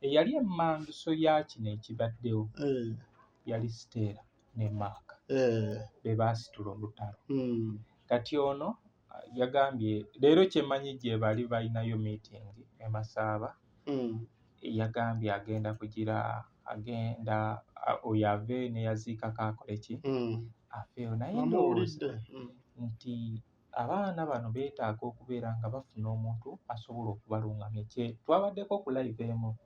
Eyali emmanduso ya kino ekibaddewo yali Stella ne Maaka be baasitula olutalo. Kati ono yagambye leero kyemmanyi gye bali balinayo meeting e Masaba. Yagambye agenda oyo ave neyaziikako akole ki afeeyo naye ndowooza nti abaana bano beetaaga okubeera nga bafuna omuntu asobola okubalungamya. Twabaddeko ku live emu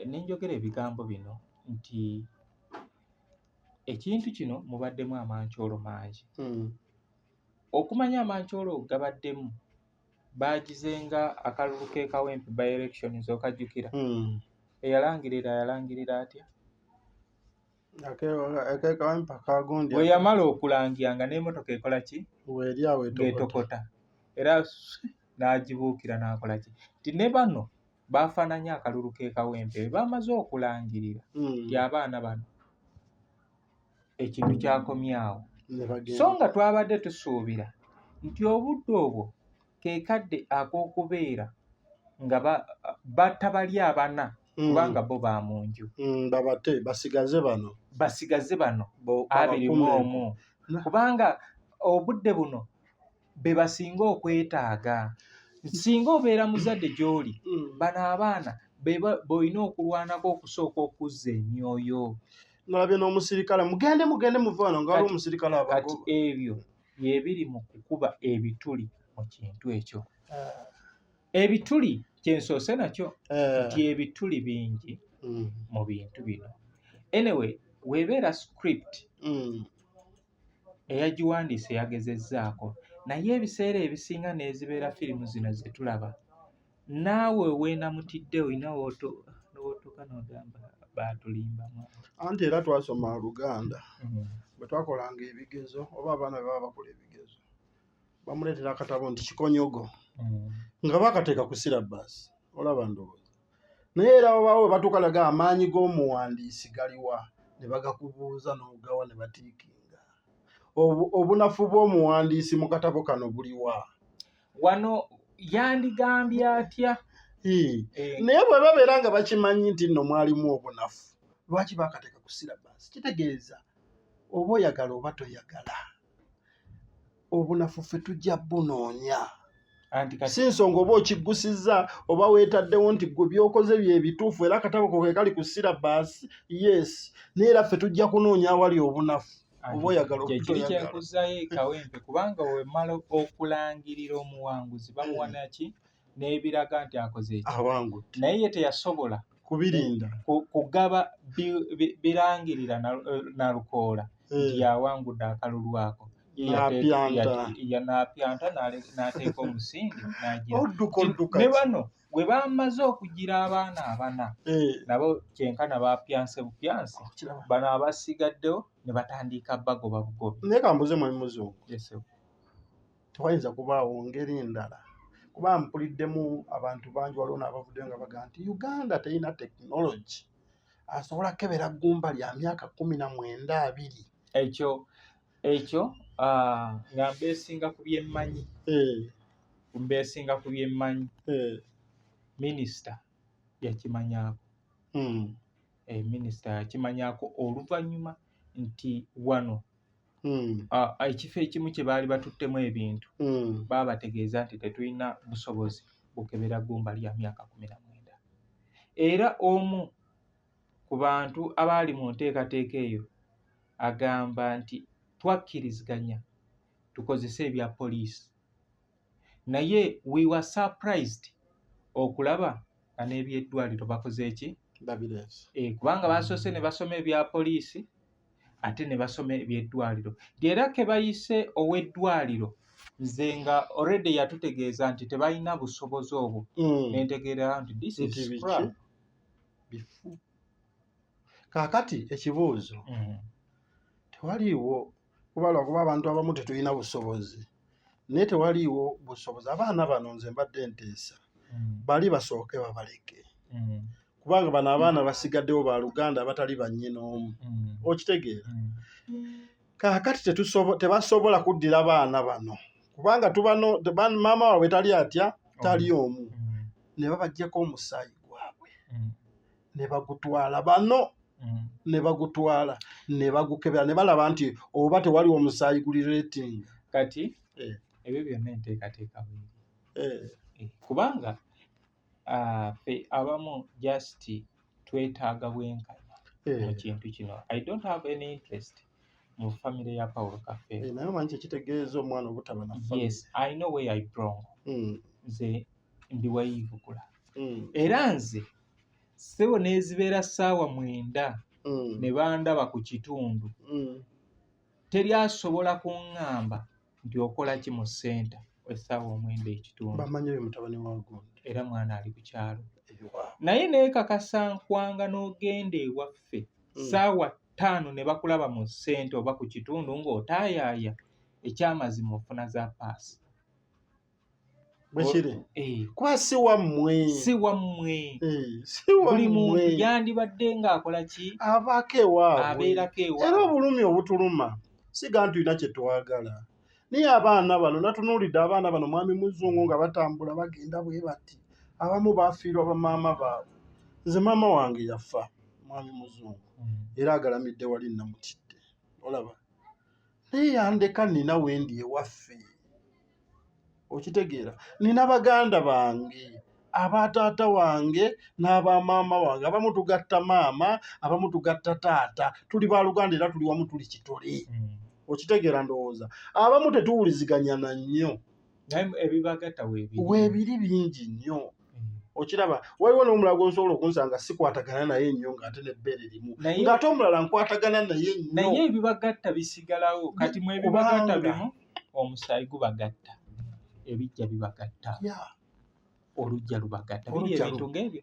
nenjogera ebigambo bino nti ekintu kino mubaddemu amancoolo mangi. Okumanya amancoolo gabaddemu baagizenga akalulu k'ekawempe by elections okajjukira. Yalangirira atya akekawempa kagundi bwe yamala okulangira nga n'emmotoka ekola ki weri awo ng'etokota era n'agibuukira n'akola ki nti ne bano baafaananya akalulu k'ekawempe bamaze okulangirira nti abaana bano ekintu kyakomyawo so nga twabadde tusuubira nti obudde obwo ke kadde ak'okubeera nga batabali abana kubanga bo ba mu nju babate basigaze bano 21 kubanga obudde buno be basinga okwetaaga. Singa obeera muzadde gy'oli bano abaana b'olina okulwanako okusooka okuzza emyoyo. Nalabye n'omusirikale mugende muve wano nga waliwo omusirikale abagoba. Kati ebyo byebiri mu kukuba ebituli mu kintu ekyo. Ebituli kyensoose nakyo nti ebituli bingi mu bintu bino. Anyway, weebeera script eyagiwandiise yagezezzaako naye ebiseera ebisinga n'ezibeera firimu zino ze tulaba naawe weenamutidde olina n'owotoka n'ogamba baatulimbamu. Anti era twasoma Luganda bwe twakolanga ebigezo oba abaana baba bakola ebigezo bamuleetera akatabo nti kikonyogo nga bakateeka ku sirabasi olaba ndowooza naye era babaawo we batukalaga amaanyi g'omuwandiisi galiwa ne bagakubuuza n'ogawa ne batiikinga obunafu bw'omuwandiisi mu katabo kano buliwa wano yandigambye atya naye bwe babeera nga bakimanyi nti nno mwalimu obunafu lwaki bakateeka ku sirabasi kitegeeza oba oyagala oba toyagala obunafu ffe tujja bunoonya si nsonga oba okiggusizza oba weetaddewo nti gwe byokoze byebituufu era akatabo ko ke kali ku sirabasi yes naye era ffe tujja kunoonya awali obunafu oba oyagala kiri kyenkuzzayo ekawempe kubanga wemala okulangirira omuwanguzi bamuwana ki n'ebiraga nti akoze eki awangutte naye ye teyasobola kubirinda kugaba birangirira na lukoola nti yawangudde akalulu ako n'apyanta n'ateeka omusingi n'agira ne bano bwe bamaze okugira abaana abana nabo kyenkana bapyanse bupyansi bano abasigaddewo ne batandika bagoba bugobi. Naye kambuze mwami Muzungu tewayinza kubaawo ngeri ndala kuba mpuliddemu abantu bangi waliwo n'abavuddeyo nga bagamba nti Uganda terina tekinologi asobola kebera ggumba lya myaka 19-20 ekyo nga mbeesinga ku byemmanyi minisita yakimanyaako minisita yakimanyaako oluvannyuma nti wano ekifo ekimu kye baali batuttemu ebintu baabategeeza nti tetulina busobozi bukebera ggumba lya myaka 19 era omu ku bantu abaali mu nteekateeka eyo agamba nti twakkiriziganya tukozese ebya poliisi naye we were surprised okulaba nga n'ebyeddwaliro bakoze eki kubanga basoose ne basoma ebya poliisi ate ne basoma ebyeddwaliro era ke bayise ow'eddwaliro nze nga already yatutegeeza nti tebalina busobozi obwo nentegeera nti this is bifu. Kaakati ekibuuzo tewaliiwo kubalwa kuba abantu abamu tetulina busobozi naye tewaliiwo busobozi abaana bano nze mbadde nteesa bali basooke babaleke kubanga bano abaana basigaddewo ba Luganda abatali bannyinoomu okitegeera kaakati tebasobola kuddira baana bano kubanga maama waabwe tali atya tali omu ne babaggyako omusaayi gwabwe ne bagutwala bano ne bagutwala ne bagukebera ne balaba nti oba tewaliwo omusaayi guli rating kati ebyo byonna enteekateeka kubanga ffe abamu just twetaaga bwenkanya mu kintu kino. I don't have any interest mu famire ya Paulo Kafeero naye omanyi kyekitegeeza omwana obutaba na famire. Yes, I know where I belong. Nze ndi Wayivukkula era nze ssebo n'ezibeera ssaawa 9 ne bandaba ku kitundu teri asobola kuŋŋamba nti okola ki mu ssenta essaawa 9 ekitundu bamanyi oyo mutabani wa Gundi era mwana ali ku kyalo naye neekakasa nkwanga n'ogenda ewaffe ssaawa ttaano ne bakulaba mu ssente oba ku kitundu ng'otaayaaya, ekyamazima ofuna za paasi. bwe kiri Eh, kuba si wammwe si wammwe. si Buli muntu wammwe yandibadde ng'akola ki? abaako ewaabwe Abeerako era ewaabwe. obulumi obutuluma siga tulina kye twagala naye abaana bano natunuulidde abaana bano mwami muzungu nga batambula bagenda bwe bati abamu baafiirwa bamaama baabwe. Nze maama wange yafa mwami muzungu era agalamidde wali namutidde olaba naye yandeka nina wendi ewaffe okitegeera nina baganda bange abataata wange n'abamaama wange abamu tugatta maama abamu tugatta taata tuli baluganda era tuli wamu tuli kitole okitegeera ndowooza abamu tetuwuliziganya na nnyo naye ebibagatta weebiri bingi nnyo okiraba waliwo n'omulala gw'osobola okunsanga sikwatagana naye nnyo ng'ate n'ebbeere limu ng'ate omulala nkwatagana naye nnyo naye ebibagatta bisigalawo kati mu ebibagatta bimu omusaayi gubagatta ebijja bibagatta olujja lubagatta biri ebintu ng'ebyo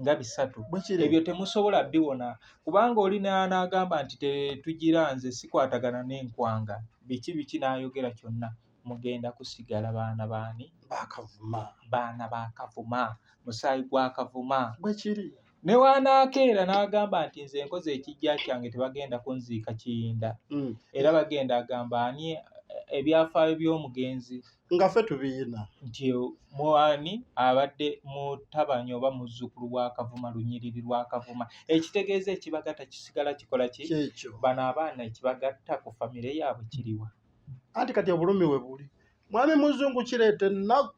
nga bisatu ebyo temusobola biwona kubanga oli n'agamba nti tetugira nze sikwatagana n'enkwanga biki n'ayogera kyonna mugenda kusigala baana baani baana bakavuma musaayi gwa kavuma bwe kiri ne waanaakeera n'agamba nti nze nkoze ekijja kyange tebagenda kunziika kiyinda era bagenda agamba ani ebyafaayo by'omugenzi nga ffe tubiina nti mwani abadde mutabani oba muzzukulu wa kavuma lunyiriri lwa kavuma ekitegeeza ekibagatta kisigala kikola ki bano abaana ekibagatta ku famire yaabwe kiriwa anti kati obulumi we buli mwami muzungu kireeta ennaku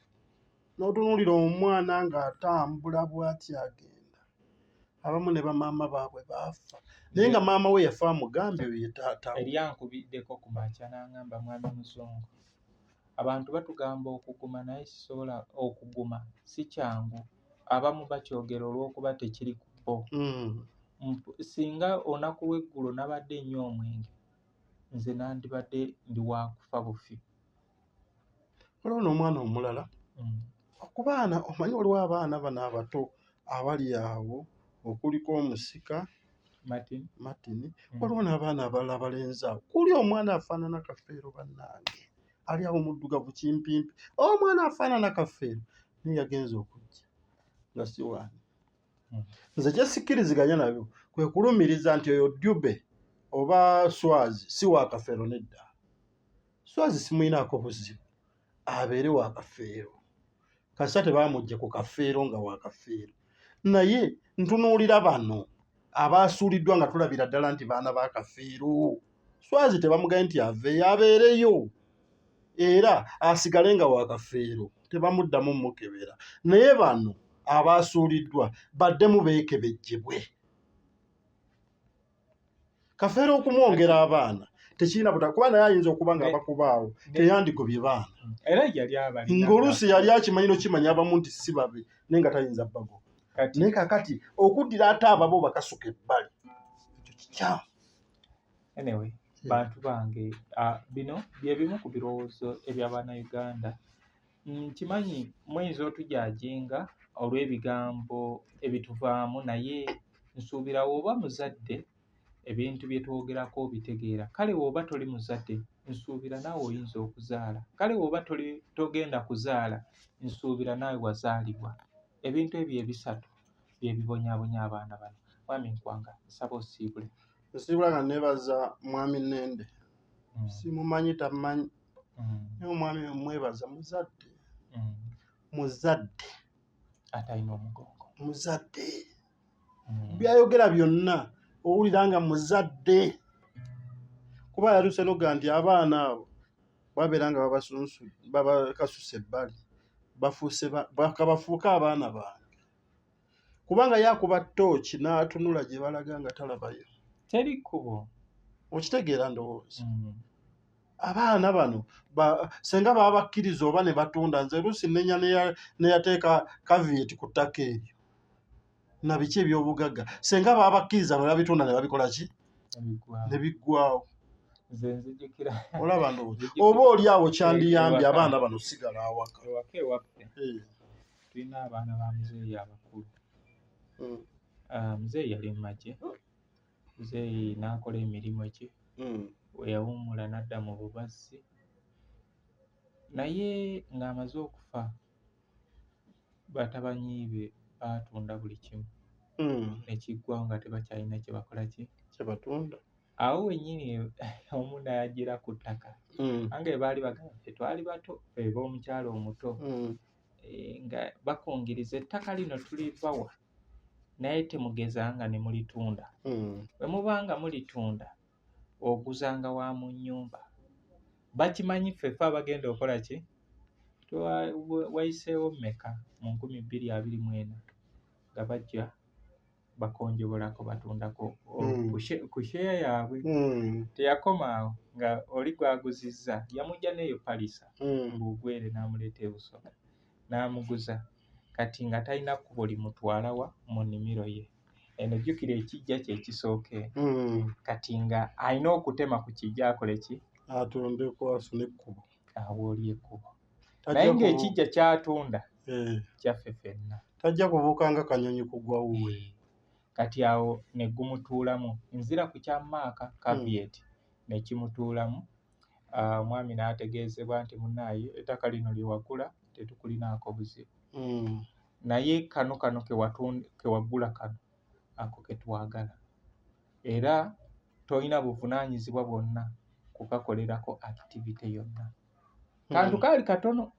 n'otunuulira omwana ng'atambula bw'ati agenda abamu ne bamaama baabwe baafa naye nga maama we yafa amugambye oyo ye taata eryankubiddeko ku makya n'aŋŋamba mwami muzungu abantu batugamba okuguma naye kisobola okuguma si kyangu abamu bakyogera olw'okuba tekiri ku bo singa olunaku lw'eggulo nabadde nnyo omwenge nze nandibadde ndi wakufa bufi waliwo n'omwana omulala ku baana omanyi waliwo abaana bano abato abali awo okuliko omusika matini waliwo n'abaana abalala abalenzi awo kuli omwana afaanana kafeero bannange ali awo muddugavu kimpimpi omwana afaanana kafeero naye yagenza okujja nga si waani nze kyesikkiriziganya nabyo kwe kulumiriza nti oyo Dube oba Swazi si wa kafeero nedda Swazi simuyinaako buzibu abeere wa kafeero kasita tebaamugye ku kafeero nga wa kafeero naye ntunuulira bano abaasuuliddwa nga tulabira ddala nti baana ba kafeero Swazi tebamugaye nti aveeyo abeereyo era asigale nga wa kafeero tebamuddamu mukebera naye bano abaasuuliddwa baddemu beekebejjebwe kafeero okumwongera abaana tekirina buta kuba naye ayinza okuba nga abakubaawo teyandigobye baana era yali abali ng'oluusi yali akimanyi n'okimanya abamu nti si babe naye nga tayinza bago naye kakati okuddira ate ababo bakasuka ebbali ekyo kikyamu anyway bantu bange bino bye bimu ku birowoozo eby'Abannayuganda nkimanyi muyinza otujajinga olw'ebigambo ebituvaamu naye nsuubira woba muzadde ebintu bye twogerako obitegeera kale woba toli muzadde nsuubira naawe oyinza okuzaala kale woba togenda kuzaala nsuubira naawe wazaalibwa ebintu ebyo ebisatu bye bibonyaabonya abaana bano mwami Nkwanga nsaba osiibule nsiibula nga neebaza mwami Nende simumanyi tamanyi naye omwami mwebaza muzadde atalina omugongo muzadde byayogera byonna owulira nga muzadde kuba yaluse noga nti abaana abo babeera nga babakasusa ebbali bakabafuuka abaana bange kubanga yakuba ttooki n'atunula gye balaga nga talabayo teri kkubo okitegeera ndowooza abaana bano senga baba bakkiriza oba ne batunda nze luusi nenya neyateeka kavieti ku ttaka eryo na biki ebyobugagga senga baba bakkiriza ne babitunda ne babikola ki ne biggwawo olaba ndowooza oba oli awo kyandiyambye abaana bano sigala awaka ewaffe tulina abaana ba muzeeyi abakulu muzeeyi yali mu magye Muzeeyi n'akola emirimu gye, we yawummula n'adda mu bubazzi. Naye ng'amaze okufa batabani be baatunda buli kimu ne kiggwawo nga tebakyalina kye bakola ki kye batunda. Awo wennyini omu n'ayajjira ku ttaka ange baali bagamba ffe twali bato b'omukyalo omuto nga bakungiriza ettaka lino tulivawa naye temugezanga ne mulitunda. Bwe muba nga mulitunda oguzanga wa mu nnyumba. Bakimanyi ffeffe abagenda okola ki? Wayiseewo mmeka mu 2024 nga bajja bakonjobolako batundako ku share yaabwe. Teyakoma awo nga oli gwaguzizza yamugya n'eyo palisa mbuugwere n'amuleeta ebusoga n'amuguza kati nga talina kkubo limutwalawa mu nnimiro ye. Eno jjukira ekijja kye kisooka kati nga alina okutema ku kijja akole ki? Atundeko asune ekkubo. Awo oli ekkubo. Naye ng'ekijja ky'atunda kyaffe ffenna. Tajja kubuuka nga kanyonyi kugwa wuwe. Kati awo ne gumutuulamu nzira ku kyammaaka caveat ne kimutuulamu. Omwami n'ategeezebwa nti munnaaye ettaka lino lye wagula tetukulinaako buzibu. Naye kano ke wagula kano ako ke twagala. Era tolina buvunaanyizibwa bwonna kukakolerako activity yonna. Kantu kaali katono.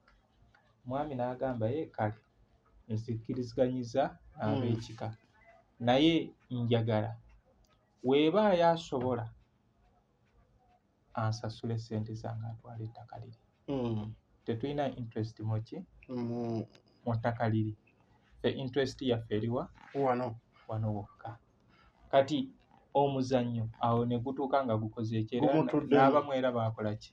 Mwami n'agamba ye kale nzikkirizganyiza ab'ekika. Naye njagala weebaayo asobola ansasule ssente zange atwala ettaka liri. Tetulina interest mu ki? Mu ttaka liri. Interest yaffe eriwa? Wano wokka. Kati omuzannyo awo ne gutuuka nga gukoze ekyera n'abamu era baakola ki?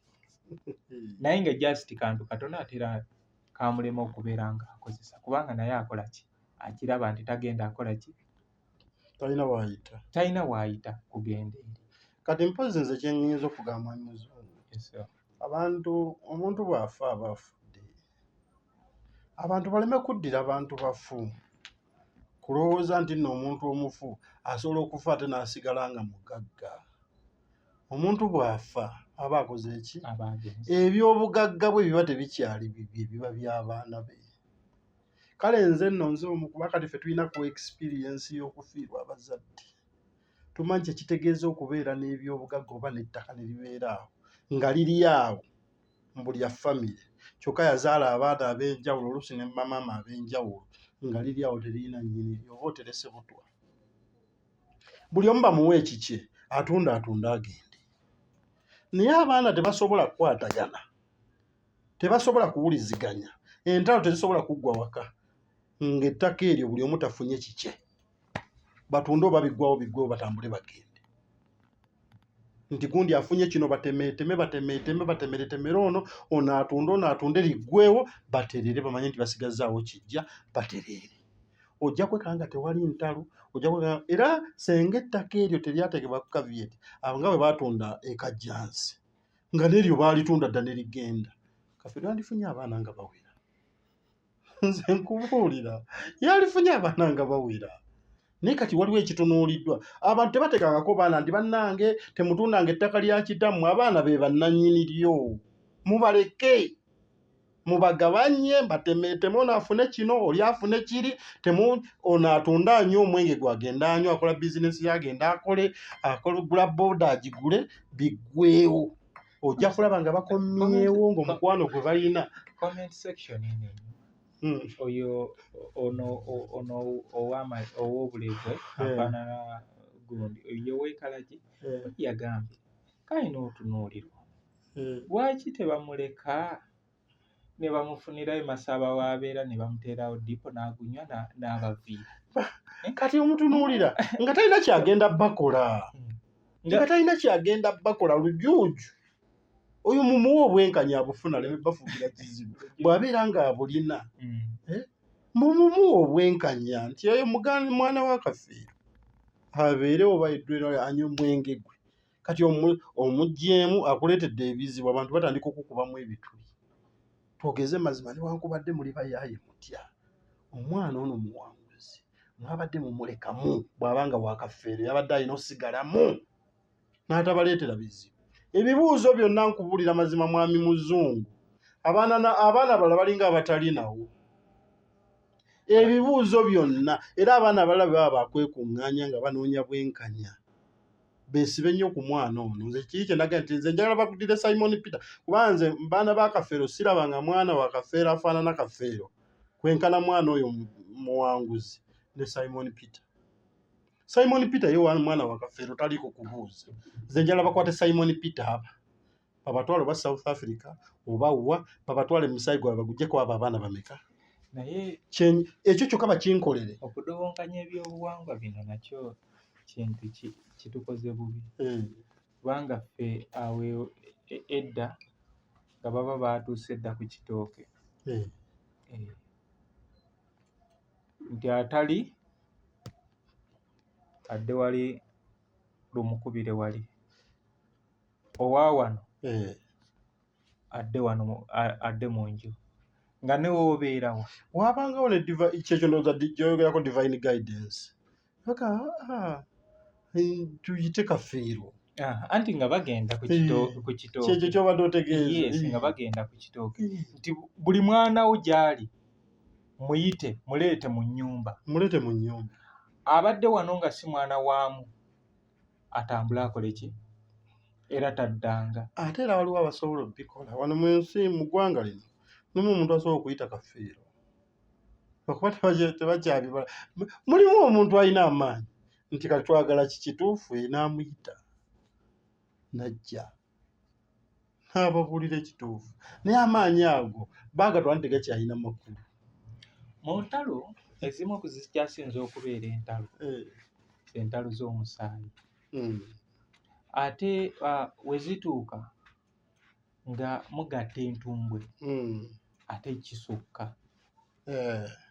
Naye nga just kantu katono ate era kaamulema okubeera nga akozesa kubanga naye akola ki? Akiraba nti tagenda akola ki? Talina waayita kugenda eri. Kati mpozi nze kye nnyinza okugamba muzungu. Omuntu bw'afa aba afudde. Abantu baleme kuddira abantu bafu. Kulowooza nti nno omuntu omufu asobola okufa ate n'asigala nga mugagga. Omuntu bw'afa aba akoze eki? Eby'obugagga bwe biba tebikyali bibye, biba by'abaana be. Kale nze nno nze omu kuba kati ffe tulina ku experience y'okufiirwa abazadde. Tumanyi kye kitegeeza okubeera n'ebyobugagga oba n'ettaka ne libeera awo nga liri awo mu buli famire. Kyokka yazaala abaana ab'enjawulo oluusi ne bamaama ab'enjawulo nga liri awo teririna nnyini oba oterese butwa. Buli omu bamuwa ekikye atunda agende. Naye abaana tebasobola kukwatagana, tebasobola kuwuliziganya, entalo tezisobola kuggwa waka ng'ettaka eryo buli omu tafunye kikye. Batunde oba biggwawo batambule bagende. Nti gundi afunye kino batemeretemere ono atunde liggwewo baterere bamanye nti basigazaawo kijja baterere. Ojja kwekanga tewali ntalo, era senga ettaka eryo teryategebwa ku caveat nga bwe baatunda ekajjansi nga n'eryo baalitunda dda ne ligenda. Kaffe yandifunye abaana nga bawera. Nze nkubuulira yalifunye abaana nga bawera. Naye kati waliwo ekitunuuliddwa. Abantu tebatekangako baana nti bannange temutundanga ettaka lya kitammwe, abaana be bannannyini lyo. Mubaleke. Mubagabanye batemeeteme ono afune kino oli afune kiri. Ono atunda anywa omwenge gwagenda anywa akola bizinesi yagenda akola booda agigule biggwewo. Ojja kulaba nga bakomyewo ng'omukwano gwe balina. Comment section eno oyo ono ow'obulebwe afaanana gundi oyo weekalagi yagambye kale n'otunuulirwa lwaki tebamuleka ne bamufunirayo masaba w'abeera ne bamuteerawo dipo n'agunywa n'abaviira. Kati omutunuulira nga talina kyagenda bakola lujuuju. Oyo mumuwa obwenkanya abufuna leme bafuukira kizibu. Bw'abeera nga abulina mumuwa obwenkanya nti oyo mwana wa Kafeero abeerewo bayiddwera anywa omwenge gwe. Kati omuggyemu akuleetedde ebizibu abantu batandika okukubamu ebituli. Twogeze mazima newankubadde muli bayaaye mutya omwana ono muwanguzi mwabadde mumulekamu bw'abanga wakafeero yabadde alina osigalamu n'atabaleetera bizibu. Ebibuuzo byonna nkubuulira mazima mwami muzungu, abaana bala balinga abatali nawo. Ebibuuzo byonna era abaana abalala bwe baba bakwekuŋŋaanya nga banoonya bwenkanya beesibe nnyo ku mwana ono. Nze kiri kye ndaga nti nze njagala bakuddire Simon Peter kuba nze baana ba Kafeero sirabanga mwana wa Kafeero afaanana Kafeero kwenkana mwana oyo muwanguzi ne Simon Peter. Simon Peter ye mwana wa Kafeero taliko kubuuza. Nze njagala bakwate Simon Peter aba babatwale oba South Africa oba wa babatwale Musaayi gwabwe baguggyeko abo abaana bameka. Naye ekyo kyokka bakinkolere. okudobonkanya ebyobuwangwa bino nakyo kintu kitukoze bubi. Kubanga ffe awo edda nga baba baatuuse edda ku kitooke nti atali adde wali lumukubire wali owaawano adde wano adde mu nju nga ne woobeerawo wabangawo ne kyekyo ndowooza gyoyogerako divine guidance tuyite Kafeero anti nga bagenda ku kitooke kyekyo kyobadde otegeeza. Yes, nga bagenda ku kitooke nti buli mwana wo gy'ali muyite muleete mu nnyumba. Abadde wano nga si mwana waamu atambule akole ki era taddanga. Ate era waliwo abasobola obikola wano mu nsi mu ggwanga lino nomu omuntu asobola okuyita Kafeero okuba tebakyabibala. Mulimu omuntu alina amaanyi nti kati twagala kikituufu n'amuyita najja n'ababuulira ekituufu naye amaanyi ago baagatwala nti tegakyalina makulu. Mu ntalo ezimu zikyasinza okubeera entalo z'omusaayi. Ate we zituuka nga mugatta entumbwe ate kisukka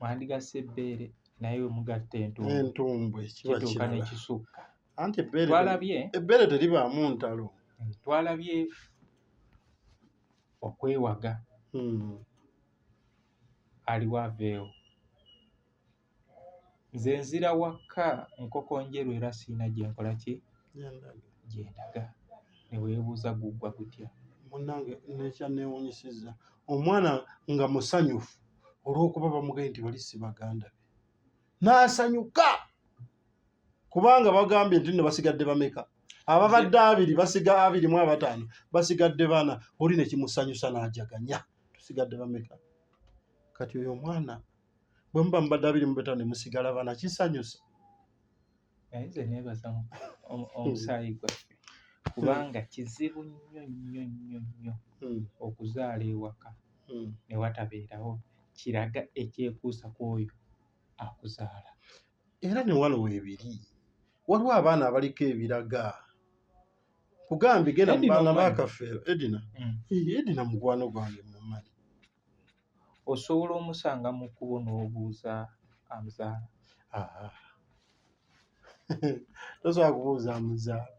mwandigasse ebbeere naye we mugatta entumbwe kituuka ne kisukka. Anti ebbeere teribaamu ntalo. Twalabye okwewaga aliwo aveewo. Nze nzira wakka nkoko njeru era siina gye nkola ki gyendaga ne weebuuza guggwa gutya. Munnange nekyanneewuunyisizza omwana nga musanyufu olw'okuba bamugambye nti bali si baganda be n'asanyuka kubanga bagambye nti nno basigadde bameka ababadde 2 basiga 25 basigadde 4 oli ne kimusanyusa n'ajaganya tusigadde bameka. Kati oyo omwana bwe muba mubadde 25 ne musigala 4 kisanyusa. Naye nze neebaza omusaayi gwaffe kubanga kizibu nnyo okuzaala ewaka ne watabeerawo kiraga ekyekuusa ku oyo akuzaala. Era ne wano weebiri waliwo abaana abaliko ebiraga kugambye genda mu baana ba Kafeero. Edina mukwano gwange mumanyi osobola omusanga mu kkubo n'obuuza amuzaala. Tosobola kubuuza amuzaala.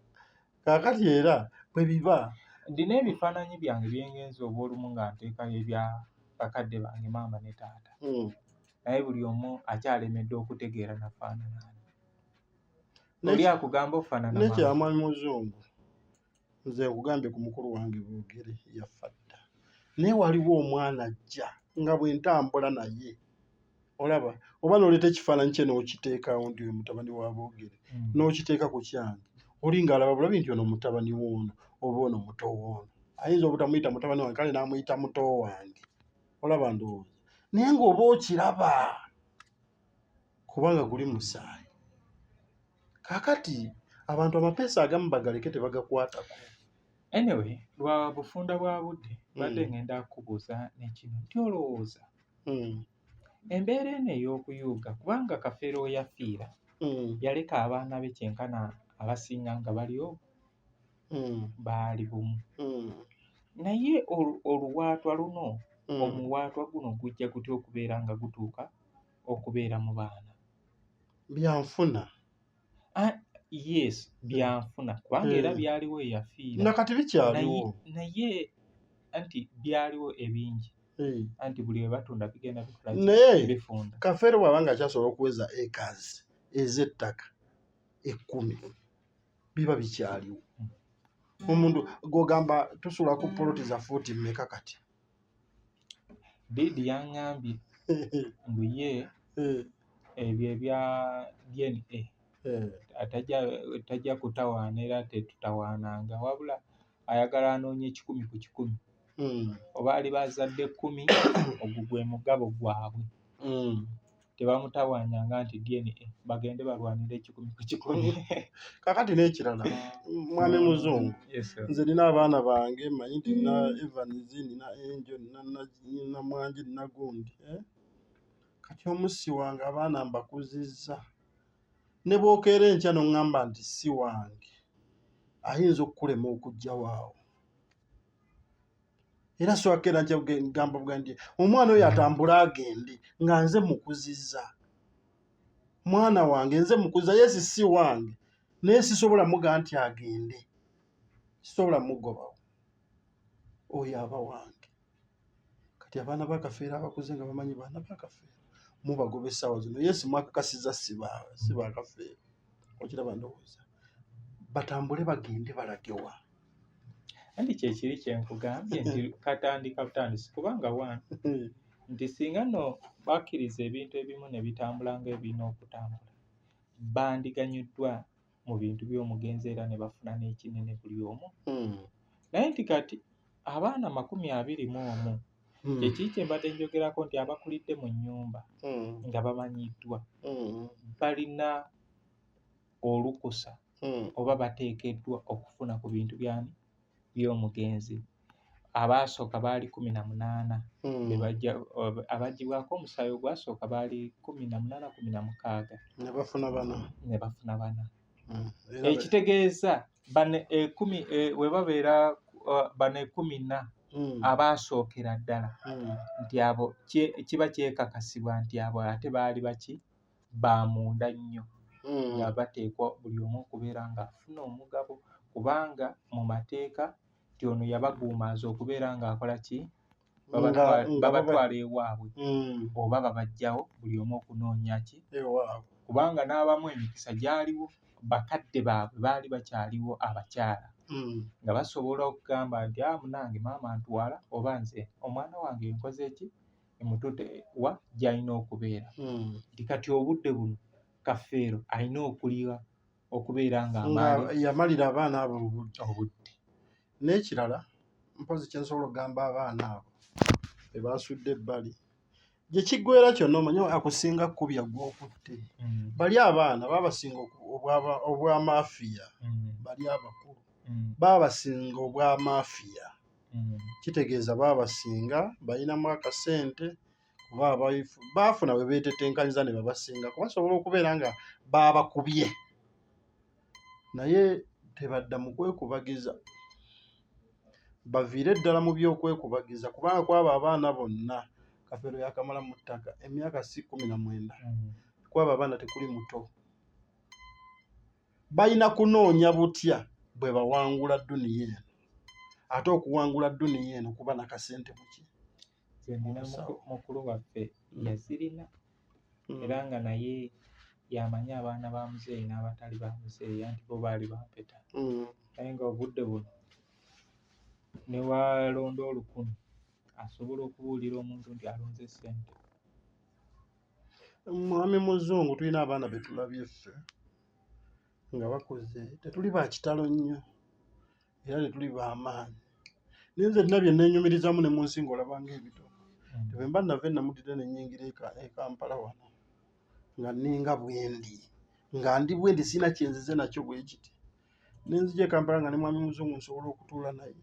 Kaakati era bwe biba ndina ebifaananyi byange byengenza oba olumu nga nteekayo ebya bakadde bange maama ne taata naye buli omu akyalemedde okutegeera nafaanana. Oli akugamba ofaanana nekyamwami muzungu nze nkugambye ku mukulu wange Boogere yafa dda naye waliwo omwana ajja nga bwe ntambula naye olaba oba n'oleeta ekifaananyi kye n'okiteekawo nti oyo mutabani wa Boogere n'okiteeka ku kyange oli ng'alaba bulabi nti ono mutabani w'ono oba ono muto w'ono. Ayinza obutamuyita mutabani wange kale n'amuyita muto wange olaba ndowooza naye ng'oba okiraba kubanga guli musaayi. Kaakati abantu amapeesa agamu bagaleke tebagakwatako. Anyway, lwa bufunda bwa budde badde ngenda kukubuuza n'ekino nti olowooza embeera eno ey'okuyuuga kubanga Kafeero we yafiira yaleka abaana be kyenkana abasinga nga baliwo baali bumu naye oluwaatwa luno omuwaatwa guno gujja gutya okubeera nga gutuuka okubeera mu baana byanfuna. Yes, byanfuna kubanga era byaliwo eyafiira nakati bikyaliwo naye anti byaliwo ebingi anti buli we batunda bigenda naye bifunda. Kafeero bw'aba nga akyasobola okuweza acres ez'ettaka 10 biba bikyaliwo. Omuntu gw'ogamba tusula ku poloti za fuuti mmeka kati? Didi yaŋŋambye mbu ye ebyo ebya DNA tajja kutawaana era tetutawaananga, wabula ayagala anoonye 10 ku 10. Oba ali bazadde 10 ogwo gwe mugabo gwabwe. Tebamutawaanyanga nti DNA bagende balwanire 10 ku 10. Kakati n'ekirala mwami muzungu, nze nina abaana bange manyi nti nina Evans, nina Angel, nina Mwangi, nina gundi. Kati omussi wange abaana mbakuzizza, ne bw'okeera enkya n'oŋŋamba nti si wange, ayinza okukulema okujja waawo. Era sokeera nkya gamba bugandi omwana oyo atambula agende nga nze mukuzizza. Mwana wange nze mukuzizza, yesi si wange, naye sisobola muga nti agende, sisobola mugobawo. Oyo aba wange. Kati abaana ba Kafeero abakuze nga bamanyi baana ba Kafeero mubagoba essaawa zino, yesi mwakakasizza si ba Kafeero. Okiraba ndowooza batambule bagende balagewa. Anti kyekiri kye nkugambye nti katandika butandisi kubanga nti singa nno bakkiriza ebintu ebimu ne bitambula ng'ebirina okutambula, bandiganyuddwa mu bintu by'omugenzi era ne bafuna n'ekinene buli omu. Naye nti kati abaana 21 kyekiri kye mbadde njogerako nti abakulidde mu nnyumba nga bamanyiddwa balina olukusa oba bateekeddwa okufuna ku bintu by'omugenzi. Abaasooka baali 18 abagibwako omusaayi ogwasooka baali 18 16 ne bafuna 4. Ekitegeeza we babeera bano 14 abaasookera ddala nti abo kiba kyekakasibwa nti abo ate baali baki bamunda nnyo nga bateekwa buli omu okubeera ng'afuna omugabo, kubanga mu mateeka nti ono yabaguumaaza okubeera ng'akola ki, babatwala ewaabwe oba babajjawo buli omu okunoonya ki ewaabwe, kubanga n'abamu emikisa gyaliwo, bakadde baabwe baali bakyaliwo abakyala nga basobola okugamba nti munange maama ntwala oba nze omwana wange nkoze ki emutute wa gy'alina okubeera. Nti kati obudde buno Kafeero alina okubeera yamalira abaana abo obudde. N'ekirala mpozi kye nsobola okugamba abaana abo be basudde ebbali gye kiggweera kyonna omanyi akusinga kkubya gw'okutte. Bali abaana baabasinga obwamafiya, bali abakulu baabasinga obwamafiya. Kitegeeza baabasinga balinamu akasente kuba baafuna we beetetenkanyiza ne babasinga kubasobola okubeera nga baabakubye, naye tebadda mu kwekubagiza. Baviire ddala mu by'okwekubagiza kubanga kwaba abaana bonna Kafeero yakamala mu ttaka emyaka si 19. Kwaba abaana tekuli muto. Balina kunoonya butya bwe bawangula dduniya eno, ate okuwangula dduniya eno kuba nakasente buki. Mukulu waffe yazirina era nga naye yamanya abaana ba muzeeyi n'abatali ba muzeeyi anti bo baali bampeta. Naye nga obudde buno ne walonda 1000 asobola okubuulira omuntu nti alonze ssente. Mwami muzungu, tulina abaana be tulabye ffe nga bakuze, tetuli ba kitalo nnyo era tetuli b'amaanyi. Naye nze nnina bye neenyumirizamu ne mu nsi ng'olabanga ebitono. Bwe mba nava e Namudide ne nnyingira e Kampala wano nga nninga bwendi, nga ndi bwendi sirina kyenzize nakyo bwe kiti. Ne nzija e Kampala nga ne mwami muzungu nsobola okutuula naye,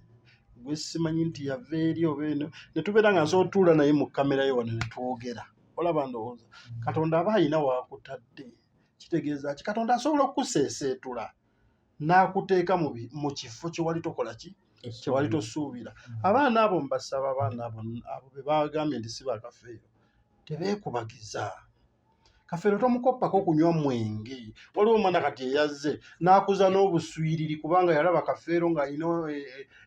gwe simanyi nti yava eri oba eno, ne tubeera nga nsobola otutuula naye mu kamera yo wano ne twogera. Olaba ndowooza Katonda aba alina waakutadde. Kitegeeza ki? Katonda asobola okukuseeseetula n'akuteeka mu kifo kye wali tokola ki, kye wali tosuubira. Abaana abo mbasaba, abaana abo be bagambye nti si ba Kafeero tebeekubagiza. Kafeero tomukoppako kunywa mwenge. Waliwo omwana kati eyazze n'akuza n'obuswiriri kubanga yalaba Kafeero ng'alina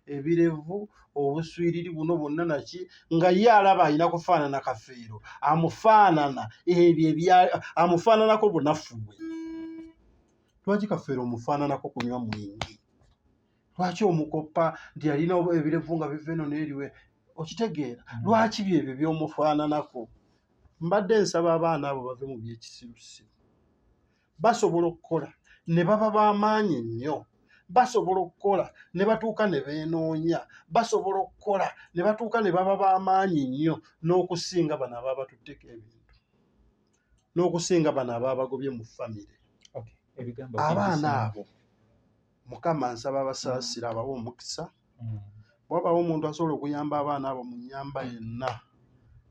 ebirevu obuswiriri buno bwonna naki nga ye alaba alina kufaanana Kafeero amufaanana ebyo amufaananako bunafu bwe. Lwaki Kafeero omufaananako kunywa mwenge? Lwaki omukoppa nti alina ebirevu nga biva eno n'eriwe? Okitegeera lwaki byebyo by'omufaananako? Mbadde nsaba abaana abo bave mu byekisirusiru. Basobola okukola ne baba b'amaanyi nnyo, basobola okukola ne batuuka ne beenoonya, basobola okukola ne batuuka ne baba b'amaanyi nnyo n'okusinga bano ababa batutteko ebintu, n'okusinga bano ababa bagobye mu famire. Abaana abo Mukama nsaba abasaasira abawe omukisa. Bw'abawo omuntu asobola okuyamba abaana abo mu nnyamba yenna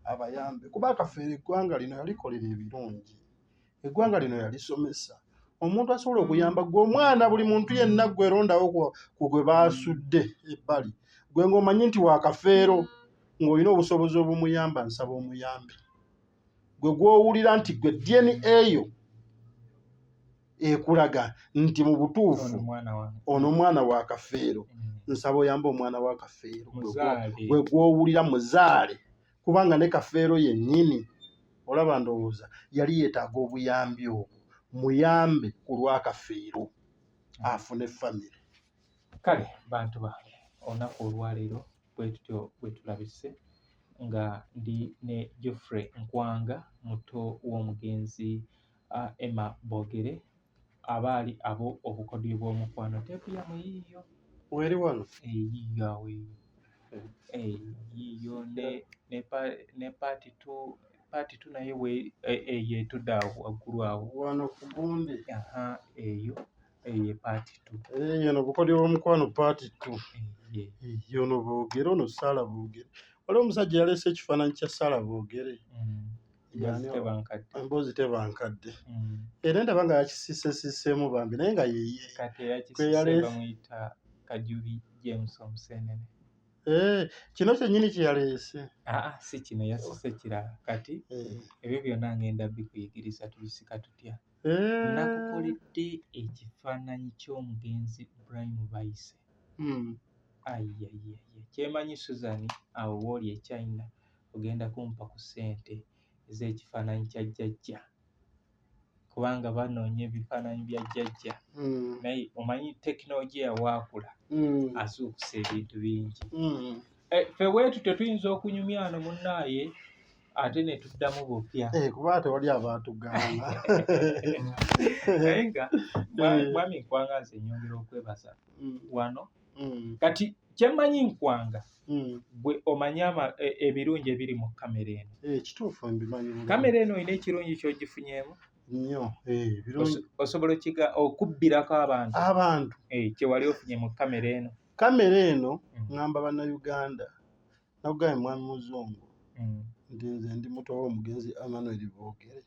abayambe, kuba Kafeero eggwanga lino yalikolera ebirungi, eggwanga lino yalisomesa. Omuntu asobola okuyamba gwe omwana, buli muntu yenna gwe erondawo ku gwe baasudde ebbali, gwe ng'omanyi nti wa Kafeero ng'olina obusobozi obumuyamba, nsaba omuyambe. Gwe gw'owulira nti gwe DNA yo ekulaga nti mu butuufu ono mwana wa Kafeero, nsaba oyamba omwana wa Kafeero, gwe gw'owulira muzaale, kubanga ne Kafeero yennyini olaba ndowooza yali yeetaaga obuyambi obwo. Muyambe ku lwa Kafeero afune famire. Kale bantu bange, olunaku olwaleero bwe tutyo bwe tulabise nga ndi ne Geoffrey Nkwanga, muto w'omugenzi Emma Boogere, abaali abo obukodyo bw'omukwano. Tebuya mu yiiyo Weri wano yiiyo aweeyo yiiyo ne paati tu naye eyo etudde awo waggulu awo wano ku gundi. Eyo ye paati tu. Eyo no bukodyo bw'omukwano paati tu. Eyo no Boogere, ono Sarah Boogere. Waliwo omusajja yaleese ekifaananyi kya Sarah Boogere. Emboozi tebankadde. Era ndaba nga yakisiisesiiseemu bambi naye nga yeye. Kati yakisiise bamuyita Kajubi James Omuseenene. Kino kyennyini kye yaleese. Si kino yasise kirala. Kati ebyo byonna ngenda bikuyigiriza tubisika tutya. Nakukoledde ekifaananyi ky'omugenzi Ibrahim Bayise. Kyemanyi Susan, awo wooli e China ogenda kumpa ku ssente ez'ekifaananyi kya jjajja, kubanga banoonya ebifaananyi bya jjajja. Naye omanyi tekinologiya waakula azuukusa ebintu bingi. Ffe weetu tetuyinza okunyumyano munnaaye ate ne tuddamu bupya. Kuba tewali abaatugaana. Naye nga mwami Nkwanga nze nnyongera okwebaza wano. Kati kyemmanyi Nkwanga, gwe omanya ebirungi ebiri mu kamera eno. Kituufu mbimanyi. Kamera eno olina ekirungi ky'ogifunyeemu nnyo. Osobola okubbirako abantu kye wali ofunye mu kamera eno. Kamera eno ŋŋamba bannayuganda nakugaye mwami muzungu nti nze ndi muto w'omugenzi Emmanuel Boogere.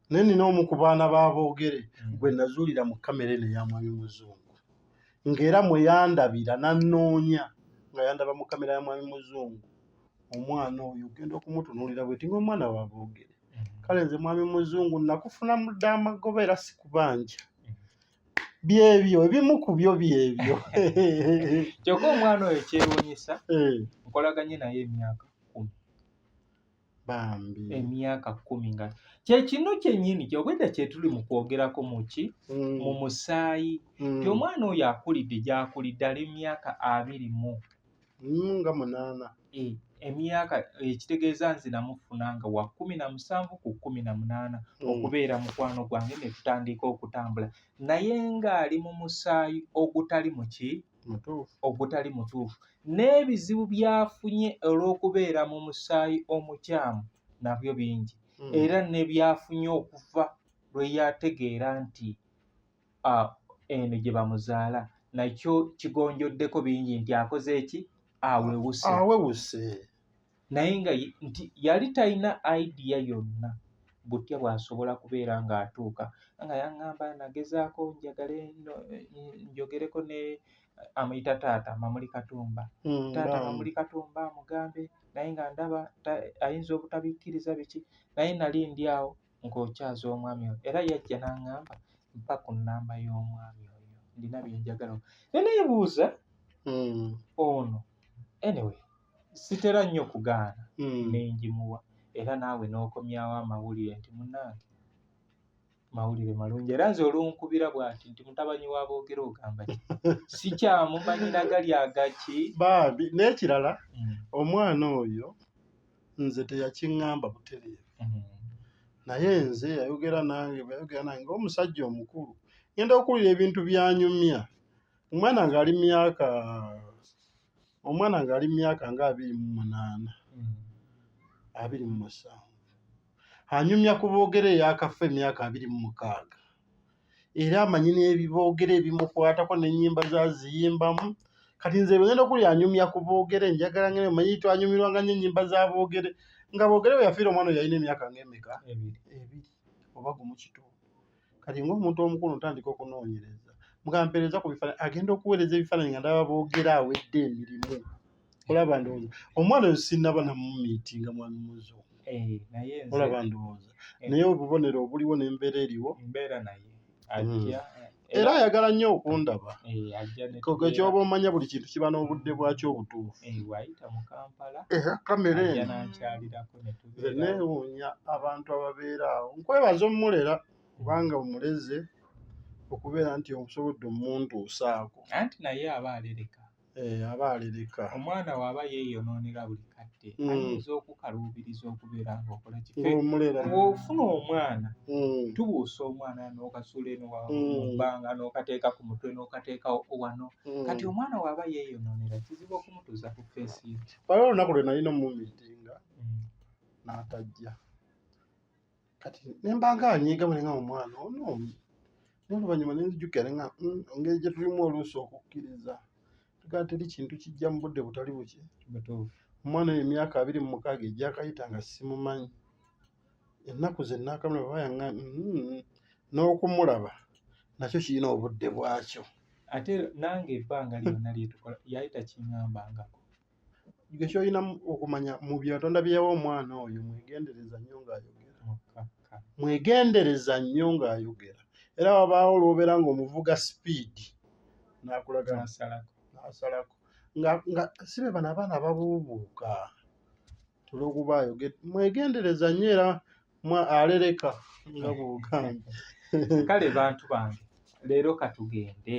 Naye nina omu ku baana ba Boogere gwe nazuulira mu kamera eno eya mwami muzungu, ng'era mwe yandabira nannoonya nga yandaba mu kamera ya mwami muzungu. Omwana oyo ogenda okumutunuulira bweti ng'omwana wa Boogere. Kale nze mwami muzungu nakufuna mu dda amagoba era si kubanja. Byebyo ebimu ku byo byebyo. Kyokka omwana oyo kyewuunyisa, nkolaganye naye emyaka 10. Bambi. Emyaka 10 nga kyekino kyennyini kyogedda kye tuli mu kwogerako muki mu musaayi. Ti omwana oyo akulidde gy'akulidde ali myaka 20 nga 8. Emyaka ekitegeeza nze namufuna nga wa 17 ku 18 okubeera mukwano gwange ne tutandika okutambula naye ng'ali mu musaayi ogutali muki ogutali mutuufu. N'ebizibu byafunye olw'okubeera mu musaayi omukyamu nabyo bingi, era ne byafunye okuva lwe yategeera nti eno gye bamuzaala nakyo kigonjoddeko bingi nti akoze eki awewuse. Naye nga nti yali talina idea yonna butya bw'asobola kubeera ng'atuuka nga yaŋŋamba nagezaako njagale njogereko ne amuyita taata Mamuli Katumba. Taata Mamuli Katumba amugambe naye nga ndaba ayinza obutabikkiriza biki, naye nali ndi awo ng'okyaza omwami oyo era yajja n'aŋŋamba mpa ku nnamba y'omwami oyo ndina bye njagala ne neebuuza ono anyway sitera nnyo kugaana ne ngimuwa era naawe n'okomyawo amawulire nti munnange mawulire malungi era nze olunkubira bw'ati nti mutabanyi wa boogera ogamba ki sikyamumanyira gali agaki baabi n'ekirala omwana oyo nze teyakiŋŋamba butereevu naye nze yayogera nange ng'omusajja omukulu ngenda okuwulira ebintu byanyumya omwana ng'ali myaka nga 28 27 anyumya ku boogere eyakafa emyaka 26 era amanyi n'ebiboogere ebimukwatako n'ennyimba zaziyimbamu kati nze ngenda okuwulira anyumya ku boogere njagala ngene manyi twanyumirwanga nnyo ennyimba za boogere nga boogere we yafiira omwana oyo yalina emyaka ng'emeka 2 oba gumu kitundu kati ng'omuntu omukulu ntandika okunoonyereza mugampereza ku bifaananyi agenda okuweereza ebifaananyi nga ndaba boogere awedde emirimu olaba ndowooza omwana oyo sinnaba namumiitinga mwami muzo olaba ndowooza naye obubonero obuliwo n'embeera eriwo mbeera naye ajja era ayagala nnyo okundaba ekyoba omanya buli kintu kiba n'obudde bwakyo obutuufu wayita mu Kampala kamere nze neewuunya abantu ababeera awo nkwebaza omulera kubanga omuleze okubeera nti osobodde omuntuusaako anti naye aba alereka omwana waaba yeeyonoonera buli kadde ayinza okukaluubiriza okubeera ng'okola ng'ofuna omwana tubuusa omwana n'okasuula eno mu bbanga n'okateeka ku mutwe n'okateeka wano kati omwana waaba yeeyonoonera kizibu okumutuuza ku feesi ye waliwo olunaku lwe nalina omumiitinga n'atajja kati nembanga anyiiga mulenga omwana ono n'oluvannyuma nenzijukira nga engeri gye tulimu oluusi okukkiriza teri kintu kijja mu budde butali buki omwana oyo emyaka 26 egyakayita nga simumanyi ennaku ze naakamula babayanga n'okumulaba nakyo kirina obudde bwakyo ate nange ebbanga lyonna lyetukola yayita kiŋŋambangako gekyolina okumanya mu byatonda byeyawa omwana oyo mwegendereza nnyo ng'ayogera era wabaawo olwobeera ng'omuvuga sipiidi n'akulaga asalako nga sibe bano abaana babuubuuka tulwokuba ayogera mwegendereza nnyo era alereka nga bwogambye kale bantu bange leero katugende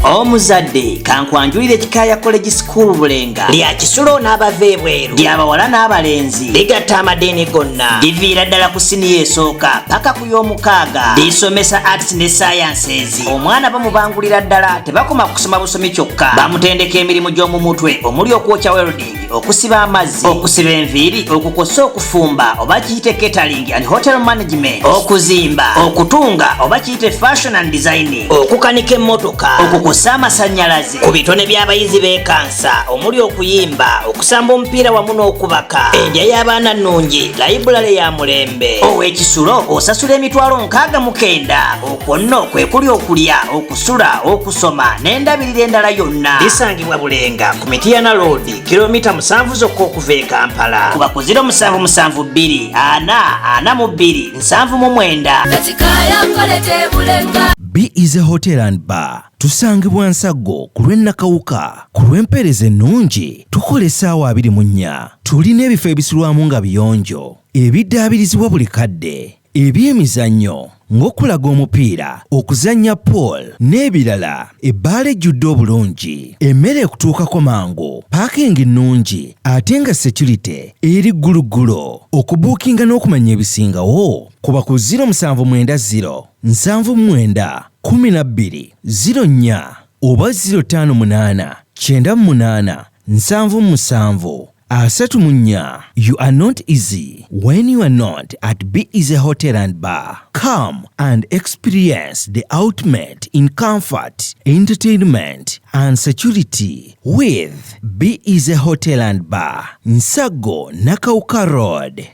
omuzadde kankwanjulire Kikaaya College School Bulenga lya Kisulo n'abava ebweru ly'abawala n'abalenzi ligatta amadeeni gonna liviira ddala ku siniya esooka paka ku y'omukaaga lisomesa arts ne sciences omwana bamubangulira ddala tebakoma kusoma busomi kyokka bamutendeka emirimu gy'omu mutwe omuli okwokya welding okusiba amazzi okusiba enviiri okukosa okufumba oba kiyite catering and hotel management okuzimba okutunga oba kiyite fashion and designing okukanika emmotoka okukosa amasannyalaze ku bitone by'abayizi b'ekansa omuli okuyimba okusamba omupiira wamu n'okubaka endya y'abaana nnungi layibulale ya mulembe ow'ekisulo osasula emitwalo 69 okwo nno kwe kuli okulya okusula okusoma n'endabirira endala yonna lisangibwa Bulenga ku Mityana Road kilomita 7 zokka okuva e Kampala kuba ku 0772 442 799. B is a hotel and bar. Tusangibwa Nsago ku lw'Ennakawuka ku lw'empeereza ennungi tukola essaawa 24. Tulina ebifo ebisulwamu nga biyonjo ebiddaabirizibwa buli kadde ebyemizannyo ng'okulaga omupiira okuzannya pool n'ebirala ebbaala ejjudde obulungi emmere ekutuukako mangu paakingi nnungi ate nga security eri gguluggulo okubuukinga n'okumanya ebisingawo kuba ku 0790 79 12 04 oba 058 98 77 34. You are not easy when you are not at B is a hotel and bar. Come and experience the ultimate in comfort, entertainment and security with B is a hotel and bar. Nsago Nakauka Road.